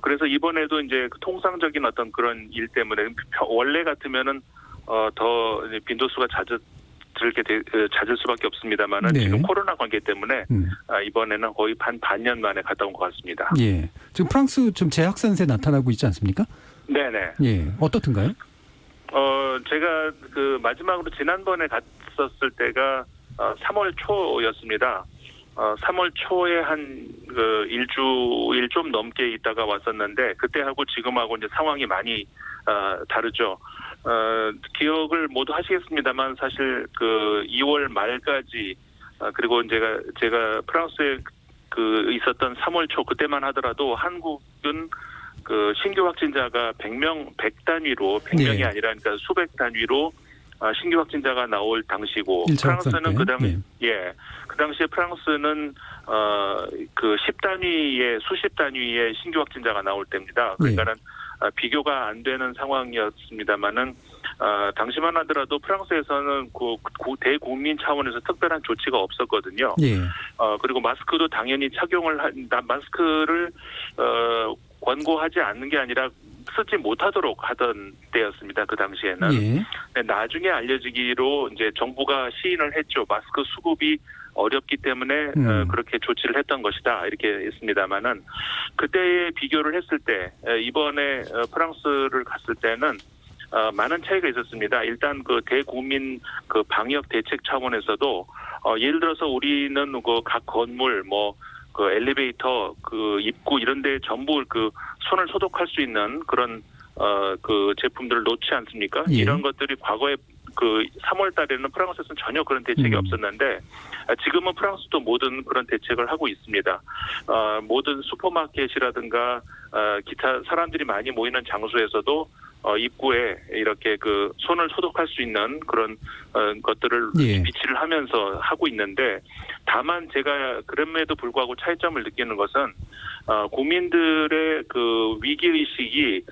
그래서 이번에도 이제 통상적인 어떤 그런 일 때문에 원래 같으면은 더 이제 빈도수가 잦을 수밖에 없습니다만은 지금 코로나 관계 때문에 이번에는 거의 반년 만에 갔다 온 것 같습니다. 예. 지금 프랑스 좀 재확산세 나타나고 있지 않습니까? 네네. 예. 어떻든가요? 제가 마지막으로 지난번에 갔었을 때가 3월 초였습니다. 3월 초에 한 일주일 좀 넘게 있다가 왔었는데 그때하고 지금하고 이제 상황이 많이 다르죠. 기억을 모두 하시겠습니다만 사실 2월 말까지 그리고 제가 프랑스에 있었던 3월 초 그때만 하더라도 한국은 신규 확진자가 100단위로 100명이 아니라 그러니까 수백 단위로 신규 확진자가 나올 당시고 프랑스는 그 당시에 프랑스는 10단위의 수십 단위의 신규 확진자가 나올 때입니다. 그러니까는 비교가 안 되는 상황이었습니다만은 당시만 하더라도 프랑스에서는 그 대국민 차원에서 특별한 조치가 없었거든요. 예. 그리고 마스크도 당연히 마스크를 권고하지 않는 게 아니라 쓰지 못하도록 하던 때였습니다. 그 당시에는. 예. 나중에 알려지기로 이제 정부가 시인을 했죠. 마스크 수급이 어렵기 때문에 그렇게 조치를 했던 것이다 이렇게 했습니다만은 그때의 비교를 했을 때 이번에 프랑스를 갔을 때는 많은 차이가 있었습니다. 일단 그 대국민 그 방역 대책 차원에서도 예를 들어서 우리는 그 각 건물 그 엘리베이터 그 입구 이런 데 전부 그 손을 소독할 수 있는 그런 그 제품들을 놓지 않습니까? 예. 이런 것들이 과거에 그 3월 달에는 프랑스에서는 전혀 그런 대책이 없었는데 지금은 프랑스도 모든 그런 대책을 하고 있습니다. 모든 슈퍼마켓이라든가 기타 사람들이 많이 모이는 장소에서도 입구에 이렇게 그 손을 소독할 수 있는 그런 것들을 예. 비치를 하면서 하고 있는데 다만 제가 그럼에도 불구하고 차이점을 느끼는 것은 국민들의 그 위기의식이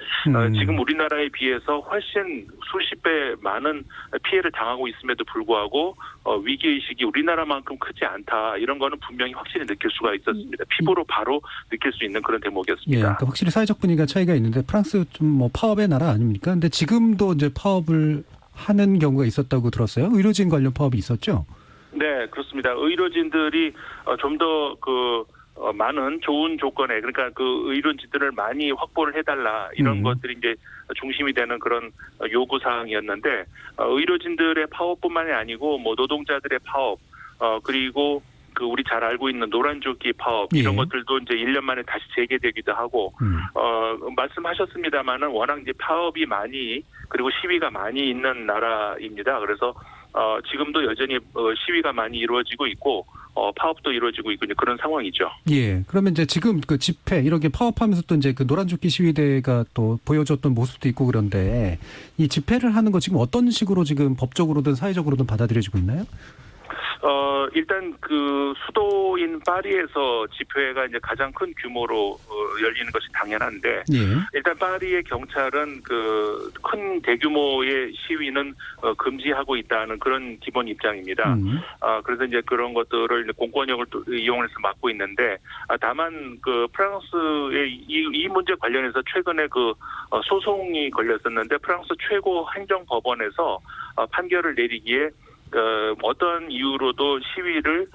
지금 우리나라에 비해서 훨씬 수십 배 많은 피해를 당하고 있음에도 불구하고 위기의식이 우리나라만큼 크지 않다. 이런 거는 분명히 확실히 느낄 수가 있었습니다. 피부로 바로 느낄 수 있는 그런 대목이었습니다. 예, 그러니까 확실히 사회적 분위기가 차이가 있는데 프랑스 좀 파업의 나라 아닙니까? 근데 지금도 이제 파업을 하는 경우가 있었다고 들었어요. 의료진 관련 파업이 있었죠? 네, 그렇습니다. 의료진들이 좀 더 많은 좋은 조건에 그러니까 그 의료진들을 많이 확보를 해달라 이런 것들이 이제 중심이 되는 그런 요구 사항이었는데 의료진들의 파업뿐만이 아니고 노동자들의 파업 그리고 그 우리 잘 알고 있는 노란조끼 파업 이런 것들도 이제 1년 만에 다시 재개되기도 하고 말씀하셨습니다만은 워낙 이제 파업이 많이 그리고 시위가 많이 있는 나라입니다. 그래서 지금도 여전히 시위가 많이 이루어지고 있고 파업도 이루어지고 있고 그런 상황이죠. 예. 그러면 이제 지금 그 집회 이렇게 파업하면서 또 이제 그 노란조끼 시위대가 또 보여줬던 모습도 있고 그런데 이 집회를 하는 거 지금 어떤 식으로 지금 법적으로든 사회적으로든 받아들여지고 있나요? 일단 그 수도인 파리에서 집회가 이제 가장 큰 규모로 열리는 것이 당연한데 예. 일단 파리의 경찰은 그 큰 대규모의 시위는 금지하고 있다는 그런 기본 입장입니다. 그래서 이제 그런 것들을 이제 공권력을 또 이용해서 막고 있는데 다만 그 프랑스의 이 문제 관련해서 최근에 그 소송이 걸렸었는데 프랑스 최고 행정법원에서 판결을 내리기에 어떤 이유로도 시위를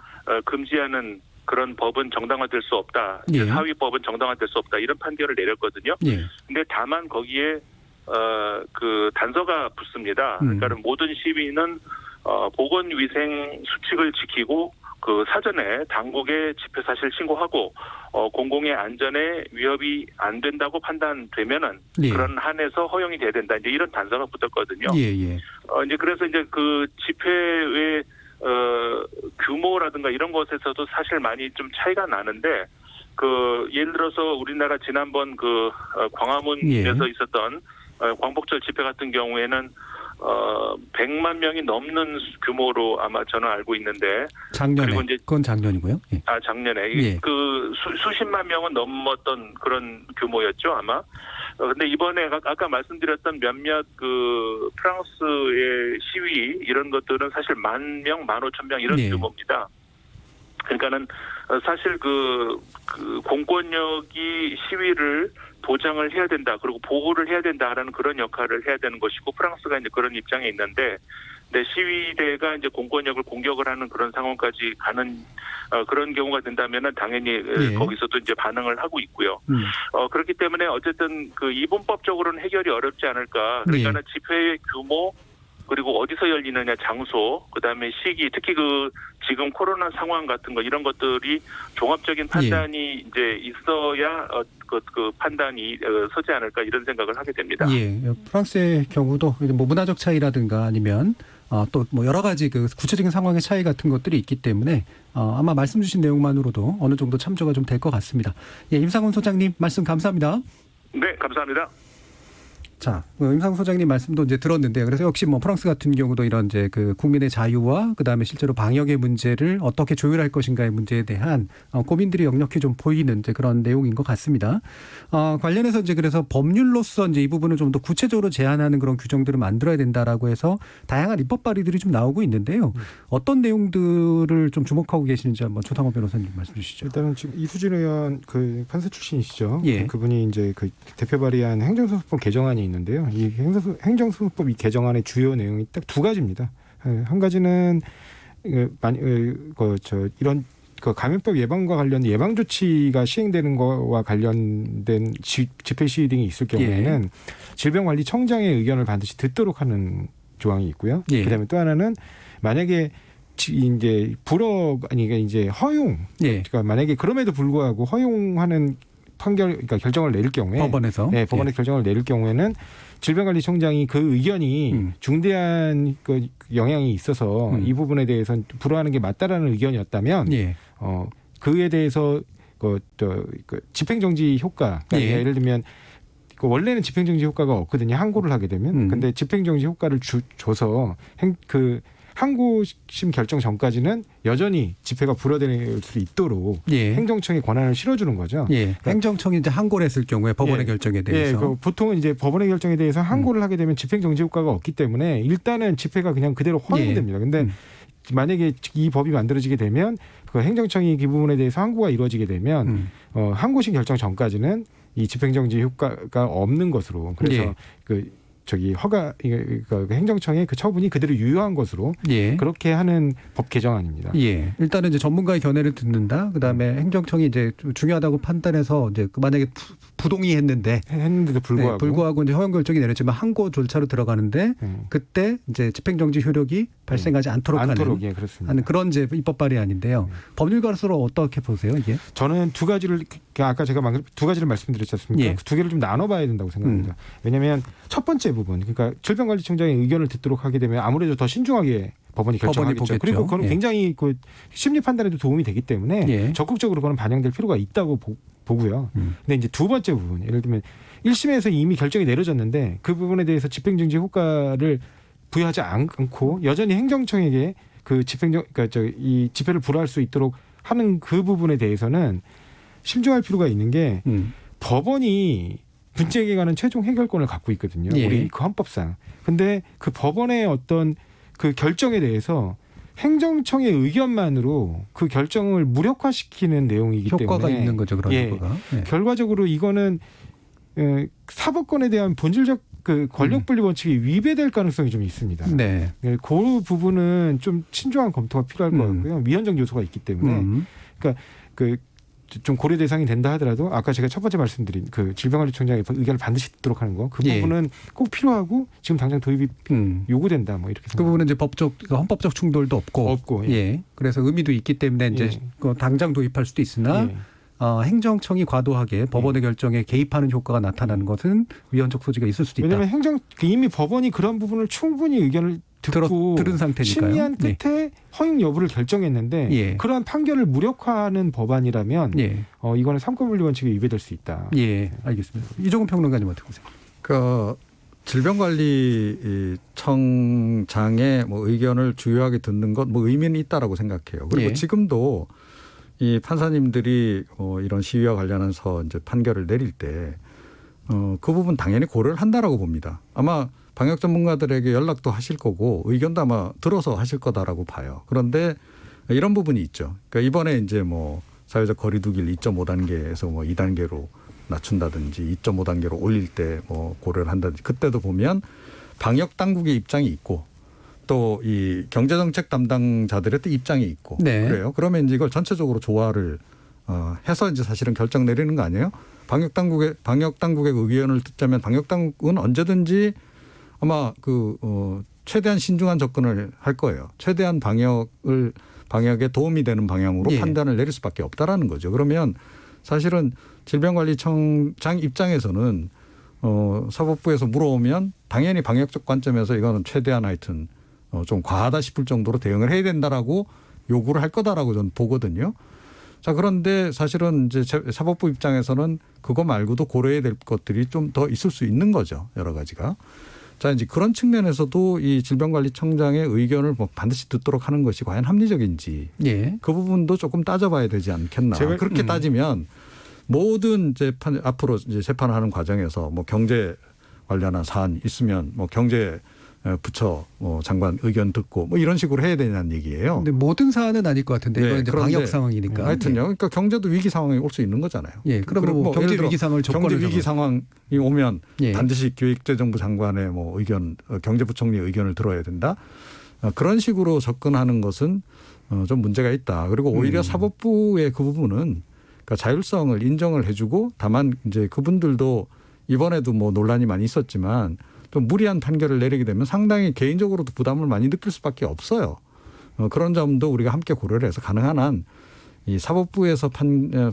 금지하는 그런 법은 정당화될 수 없다. 예. 사위법은 정당화될 수 없다. 이런 판결을 내렸거든요. 예. 근데 다만 거기에 그 단서가 붙습니다. 그러니까 모든 시위는 보건위생 수칙을 지키고 그 사전에 당국에 집회 사실 신고하고 공공의 안전에 위협이 안 된다고 판단되면은 그런 한에서 허용이 돼야 된다. 이제 이런 단서가 붙었거든요. 예. 이제 그래서 이제 그 집회의 규모라든가 이런 것에서도 사실 많이 좀 차이가 나는데 그 예를 들어서 우리나라 지난번 그 광화문에서 있었던 광복절 집회 같은 경우에는 100만 명이 넘는 규모로 아마 저는 알고 있는데 작년에 그리고 이제 그건 작년이고요. 예. 작년에 그 수십만 명은 넘었던 그런 규모였죠 아마. 근데 이번에 아까 말씀드렸던 몇몇 그 프랑스의 시위 이런 것들은 사실 10,000명, 15,000명 이런 규모입니다. 그러니까는 사실 그 공권력이 시위를 보장을 해야 된다. 그리고 보호를 해야 된다라는 그런 역할을 해야 되는 것이고 프랑스가 이제 그런 입장에 있는데 시위대가 이제 공권력을 공격을 하는 그런 상황까지 가는 그런 경우가 된다면은 당연히 거기서도 이제 반응을 하고 있고요. 그렇기 때문에 어쨌든 그 이분법적으로는 해결이 어렵지 않을까. 그러니까는 집회의 규모 그리고 어디서 열리느냐 장소 그다음에 시기 특히 그 지금 코로나 상황 같은 거 이런 것들이 종합적인 판단이 이제 있어야 그 판단이 서지 않을까 이런 생각을 하게 됩니다. 예. 프랑스의 경우도 뭐 문화적 차이라든가 아니면 또 뭐 여러 가지 그 구체적인 상황의 차이 같은 것들이 있기 때문에 아마 말씀 주신 내용만으로도 어느 정도 참조가 좀 될 것 같습니다. 예, 임상훈 소장님 말씀 감사합니다. 네, 감사합니다. 자, 임상 소장님 말씀도 이제 들었는데요. 그래서 역시 뭐 프랑스 같은 경우도 이런 이제 그 국민의 자유와 그다음에 실제로 방역의 문제를 어떻게 조율할 것인가의 문제에 대한 고민들이 역력히 좀 보이는 이제 그런 내용인 것 같습니다. 관련해서 이제 그래서 법률로서 이제 이 부분을 좀 더 구체적으로 제한하는 그런 규정들을 만들어야 된다라고 해서 다양한 입법 발의들이 좀 나오고 있는데요. 어떤 내용들을 좀 주목하고 계시는지 한번 조상호 변호사님 말씀 주시죠. 일단은 지금 이수진 의원 그 판사 출신이시죠. 예. 그분이 이제 그 대표 발의한 행정소송법 개정안이 있는데요. 이 행정소송법 이 개정안의 주요 내용이 딱 두 가지입니다. 한 가지는 이런 그 감염법 예방과 관련 예방 조치가 시행되는 거와 관련된 집회 시위 등이 있을 경우에는 질병관리청장의 의견을 반드시 듣도록 하는 조항이 있고요. 그다음에 또 하나는 만약에 이제 이제 허용, 그러니까 만약에 그럼에도 불구하고 허용하는 그러니까 결정을 내릴 경우에 법원에서 법원의 결정을 내릴 경우에는 질병관리청장이 그 의견이 중대한 그 영향이 있어서 이 부분에 대해서 불허하는 게 맞다라는 의견이었다면 그에 대해서 그 집행정지 효과, 그러니까 예를 들면 원래는 집행정지 효과가 없거든요. 항고를 하게 되면. 근데 집행정지 효과를 줘서 항고심 결정 전까지는 여전히 집회가 불허될 수 있도록 행정청에 권한을 실어주는 거죠. 그러니까 행정청이 이제 항고를 했을 경우에 법원의 결정에 대해서. 보통은 이제 법원의 결정에 대해서 항고를 하게 되면 집행정지 효과가 없기 때문에 일단은 집회가 그냥 그대로 허용됩니다. 근데 만약에 이 법이 만들어지게 되면 그 행정청이 그 부분에 대해서 항고가 이루어지게 되면 항고심 결정 전까지는 이 집행정지 효과가 없는 것으로 그래서 행정청의 그 처분이 그대로 유효한 것으로 그렇게 하는 법 개정안입니다. 일단은 이제 전문가의 견해를 듣는다. 그다음에 행정청이 이제 중요하다고 판단해서 이제 만약에 부동의했는데도 불구하고 이제 허용 결정이 내렸지만 항고 절차로 들어가는데 그때 이제 집행정지 효력이 발생하지 않도록 하는 그런 이제 입법 발의안인데요. 법률가로서 어떻게 보세요, 이게? 저는 두 가지를 아까 제가 두 가지를 말씀드렸지 않습니까? 두 개를 좀 나눠봐야 된다고 생각합니다. 왜냐하면 첫 번째 부분, 그러니까 질병관리청장의 의견을 듣도록 하게 되면 아무래도 더 신중하게 법원이 결정하겠죠. 그리고 그건 굉장히 그 심리 판단에도 도움이 되기 때문에 적극적으로 그건 반영될 필요가 있다고 보고요. 근데 이제 두 번째 부분, 예를 들면 1심에서 이미 결정이 내려졌는데 그 부분에 대해서 집행정지 효과를 부여하지 않고 여전히 행정청에게 그 이 집회를 불허할 수 있도록 하는 그 부분에 대해서는 심중할 필요가 있는 게 법원이 문제에 관한 최종 해결권을 갖고 있거든요. 우리 그 헌법상. 근데 그 법원의 어떤 그 결정에 대해서 행정청의 의견만으로 그 결정을 무력화시키는 내용이기 때문에 효과가 있는 거죠, 그런 효과가. 결과적으로 이거는 사법권에 대한 본질적 그 권력 분리 원칙이 위배될 가능성이 좀 있습니다. 그 부분은 좀 신중한 검토가 필요할 것 같고요. 위헌적 요소가 있기 때문에 그러니까 좀 고려 대상이 된다 하더라도 아까 제가 첫 번째 말씀드린 그 질병관리청장의 의견을 반드시 듣도록 하는 거 그 부분은 꼭 필요하고 지금 당장 도입이 요구된다 뭐 이렇게 그 부분은 이제 헌법적 충돌도 없고 그래서 의미도 있기 때문에 이제 당장 도입할 수도 있으나 행정청이 과도하게 법원의 결정에 개입하는 효과가 나타나는 것은 위헌적 소지가 있을 수도 있다. 왜냐하면 이미 법원이 그런 부분을 충분히 의견을 듣고 들은 상태니까요. 심의한 끝에 허용 여부를 결정했는데 그러한 판결을 무력화하는 법안이라면 이거는 삼권분리 원칙에 위배될 수 있다. 알겠습니다. 이종훈 평론가님 어떻게 보세요? 그 질병관리청장의 뭐 의견을 주요하게 듣는 것 뭐 의미는 있다라고 생각해요. 그리고 지금도 이 판사님들이 이런 시위와 관련해서 이제 판결을 내릴 때 그 부분 당연히 고려를 한다라고 봅니다. 아마 방역 전문가들에게 연락도 하실 거고 의견도 아마 들어서 하실 거다라고 봐요. 그런데 이런 부분이 있죠. 그러니까 이번에 이제 뭐 사회적 거리두기를 2.5단계에서 뭐 2단계로 낮춘다든지 2.5단계로 올릴 때 뭐 고려를 한다든지 그때도 보면 방역 당국의 입장이 있고 또 이 경제정책 담당자들의 또 입장이 있고 그래요. 그러면 이제 이걸 전체적으로 조화를 해서 이제 사실은 결정 내리는 거 아니에요? 방역 당국의 의견을 듣자면 방역 당국은 언제든지 아마 최대한 신중한 접근을 할 거예요. 최대한 방역에 도움이 되는 방향으로 판단을 내릴 수밖에 없다라는 거죠. 그러면 사실은 질병관리청장 입장에서는 사법부에서 물어오면 당연히 방역적 관점에서 이거는 최대한 하여튼 좀 과하다 싶을 정도로 대응을 해야 된다라고 요구를 할 거다라고 저는 보거든요. 자, 그런데 사실은 이제 사법부 입장에서는 그거 말고도 고려해야 될 것들이 좀 더 있을 수 있는 거죠. 여러 가지가. 자, 이제 그런 측면에서도 이 질병관리청장의 의견을 뭐 반드시 듣도록 하는 것이 과연 합리적인지 예. 그 부분도 조금 따져봐야 되지 않겠나. 그렇게 따지면 모든 재판 앞으로 이제 재판을 하는 과정에서 뭐 경제 관련한 사안 있으면 뭐 경제 부처 장관 의견 듣고 뭐 이런 식으로 해야 되냐는 얘기예요. 근데 모든 사안은 아닐 것 같은데 이건 이제 방역 상황이니까. 하여튼요. 그러니까 경제도 위기 상황이 올 수 있는 거잖아요. 예. 그럼 뭐 경제 위기 상황을 조건을 경제 위기 상황이 오면 예. 반드시 기획재정부 장관의 뭐 의견, 경제부총리의 의견을 들어야 된다. 그런 식으로 접근하는 것은 좀 문제가 있다. 그리고 오히려 사법부의 그 부분은 그러니까 자율성을 인정을 해주고 다만 이제 그분들도 이번에도 뭐 논란이 많이 있었지만 좀 무리한 판결을 내리게 되면 상당히 개인적으로도 부담을 많이 느낄 수밖에 없어요. 그런 점도 우리가 함께 고려를 해서 가능한 한 이 사법부에서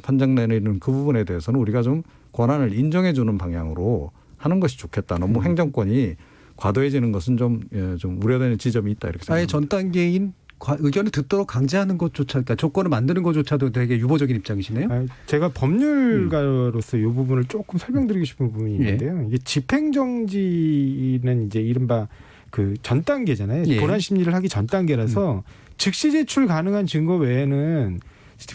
판정 내리는 그 부분에 대해서는 우리가 좀 권한을 인정해 주는 방향으로 하는 것이 좋겠다. 너무 행정권이 과도해지는 것은 좀 우려되는 지점이 있다 이렇게 생각합니다. 아예 전 단계인 의견을 듣도록 강제하는 것조차, 그러니까 조건을 만드는 것조차도 되게 유보적인 입장이시네요. 제가 법률가로서 이 부분을 조금 설명드리고 싶은 부분이 있는데요. 이게 집행정지는 이제 이른바 그 전 단계잖아요. 예. 본안 심리를 하기 전 단계라서 즉시 제출 가능한 증거 외에는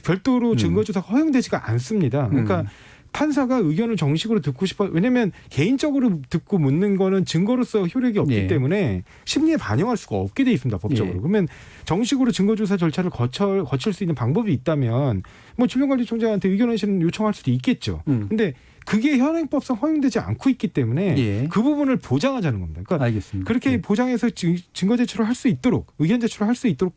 별도로 증거조사가 허용되지가 않습니다. 그러니까 판사가 의견을 정식으로 듣고 싶어. 왜냐하면 개인적으로 듣고 묻는 거는 증거로서 효력이 없기 때문에 심리에 반영할 수가 없게 돼 있습니다. 법적으로. 그러면 정식으로 증거조사 절차를 거칠 수 있는 방법이 있다면 뭐 질병관리청장한테 의견을 요청할 수도 있겠죠. 근데 그게 현행법상 허용되지 않고 있기 때문에 그 부분을 보장하자는 겁니다. 그러니까 알겠습니다. 그렇게 보장해서 증거 제출을 할 수 있도록 의견 제출을 할 수 있도록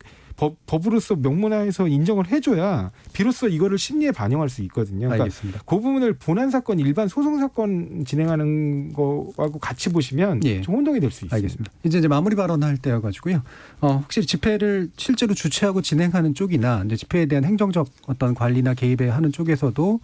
법으로서 명문화해서 인정을 해줘야 비로소 이거를 심리에 반영할 수 있거든요. 그러니까 알겠습니다. 그 부분을 본안 사건, 일반 소송 사건 진행하는 거하고 같이 보시면 좀 혼동이 될 수 있습니다. 알겠습니다. 이제 마무리 발언할 때여가지고요. 혹시 집회를 실제로 주최하고 진행하는 쪽이나 이제 집회에 대한 행정적 어떤 관리나 개입에 하는 쪽에서도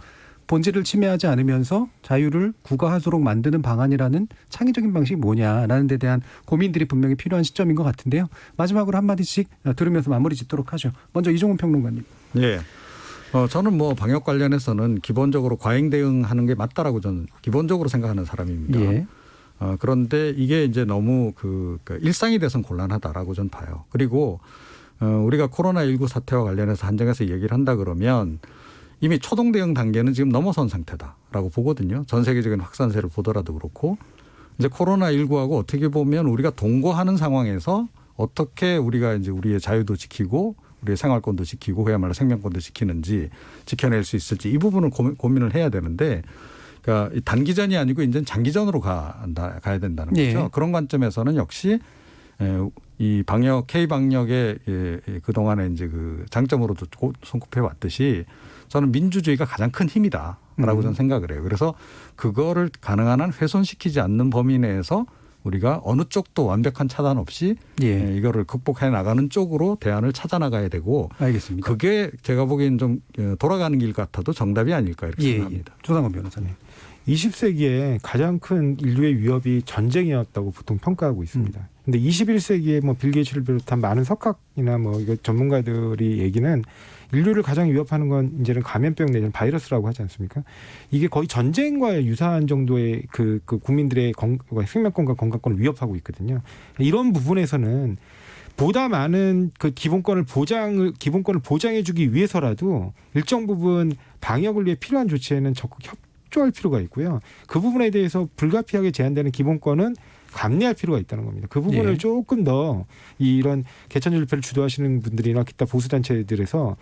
본질을 침해하지 않으면서 자유를 구가하도록 만드는 방안이라는 창의적인 방식이 뭐냐라는 데 대한 고민들이 분명히 필요한 시점인 것 같은데요. 마지막으로 한마디씩 들으면서 마무리 짓도록 하죠. 먼저 이종훈 평론가님. 네. 저는 뭐 방역 관련해서는 기본적으로 과잉 대응하는 게 맞다라고 저는 기본적으로 생각하는 사람입니다. 예. 그런데 이게 이제 너무 그러니까 일상이 돼서는 곤란하다라고 저는 봐요. 그리고 우리가 코로나19 사태와 관련해서 한정해서 얘기를 한다 그러면 이미 초동 대응 단계는 지금 넘어선 상태다라고 보거든요. 전 세계적인 확산세를 보더라도 그렇고 이제 코로나19하고 어떻게 보면 우리가 동거하는 상황에서 어떻게 우리가 이제 우리의 자유도 지키고 우리의 생활권도 지키고 그야말로 생명권도 지키는지 지켜낼 수 있을지 이 부분을 고민을 해야 되는데 그러니까 단기전이 아니고 이제 장기전으로 가야 된다는 거죠. 그런 관점에서는 역시 이 방역 K-방역의 그동안에 이제 그 장점으로도 손꼽혀 왔듯이 저는 민주주의가 가장 큰 힘이다라고 저는 생각을 해요. 그래서 그거를 가능한 한 훼손시키지 않는 범위 내에서 우리가 어느 쪽도 완벽한 차단 없이 이거를 극복해 나가는 쪽으로 대안을 찾아 나가야 되고 알겠습니다. 그게 제가 보기엔 좀 돌아가는 길 같아도 정답이 아닐까 이렇게 생각합니다. 조상원 변호사님. 20세기에 가장 큰 인류의 위협이 전쟁이었다고 보통 평가하고 있습니다. 근데 21세기에 뭐 빌 게이츠를 비롯한 많은 석학이나 뭐 이거 전문가들이 얘기는 인류를 가장 위협하는 건 이제는 감염병 내지는 바이러스라고 하지 않습니까? 이게 거의 전쟁과 유사한 정도의 그 국민들의 생명권과 건강권을 위협하고 있거든요. 이런 부분에서는 보다 많은 그 기본권을 보장해주기 위해서라도 일정 부분 방역을 위해 필요한 조치에는 적극 협조할 필요가 있고요. 그 부분에 대해서 불가피하게 제한되는 기본권은 감내할 필요가 있다는 겁니다. 그 부분을 조금 더 이런 개천절 집회를 주도하시는 분들이나 기타 보수단체들에서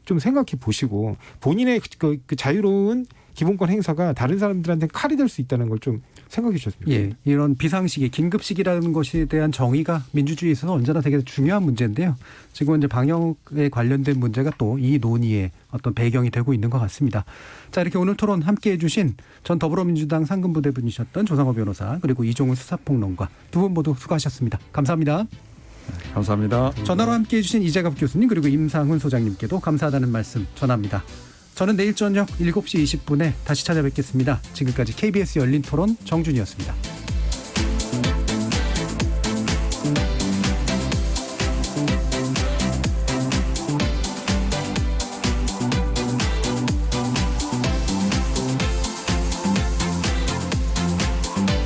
좀 생각해 보시고 본인의 그 자유로운 기본권 행사가 다른 사람들한테 칼이 될 수 있다는 걸 좀 생각해 주셨습니다. 예, 이런 비상시기, 긴급시기라는 것에 대한 정의가 민주주의에 있어서 언제나 되게 중요한 문제인데요. 지금 이제 방역에 관련된 문제가 또 이 논의의 어떤 배경이 되고 있는 것 같습니다. 자, 이렇게 오늘 토론 함께해 주신 전 더불어민주당 상근부대분이셨던 조상호 변호사 그리고 이종훈 수사평론가 두 분 모두 수고하셨습니다. 감사합니다. 네, 감사합니다. 전화로 함께해 주신 이재갑 교수님 그리고 임상훈 소장님께도 감사하다는 말씀 전합니다. 저는 내일 저녁 7시 20분에 다시 찾아뵙겠습니다. 지금까지 KBS 열린 토론 정준이었습니다.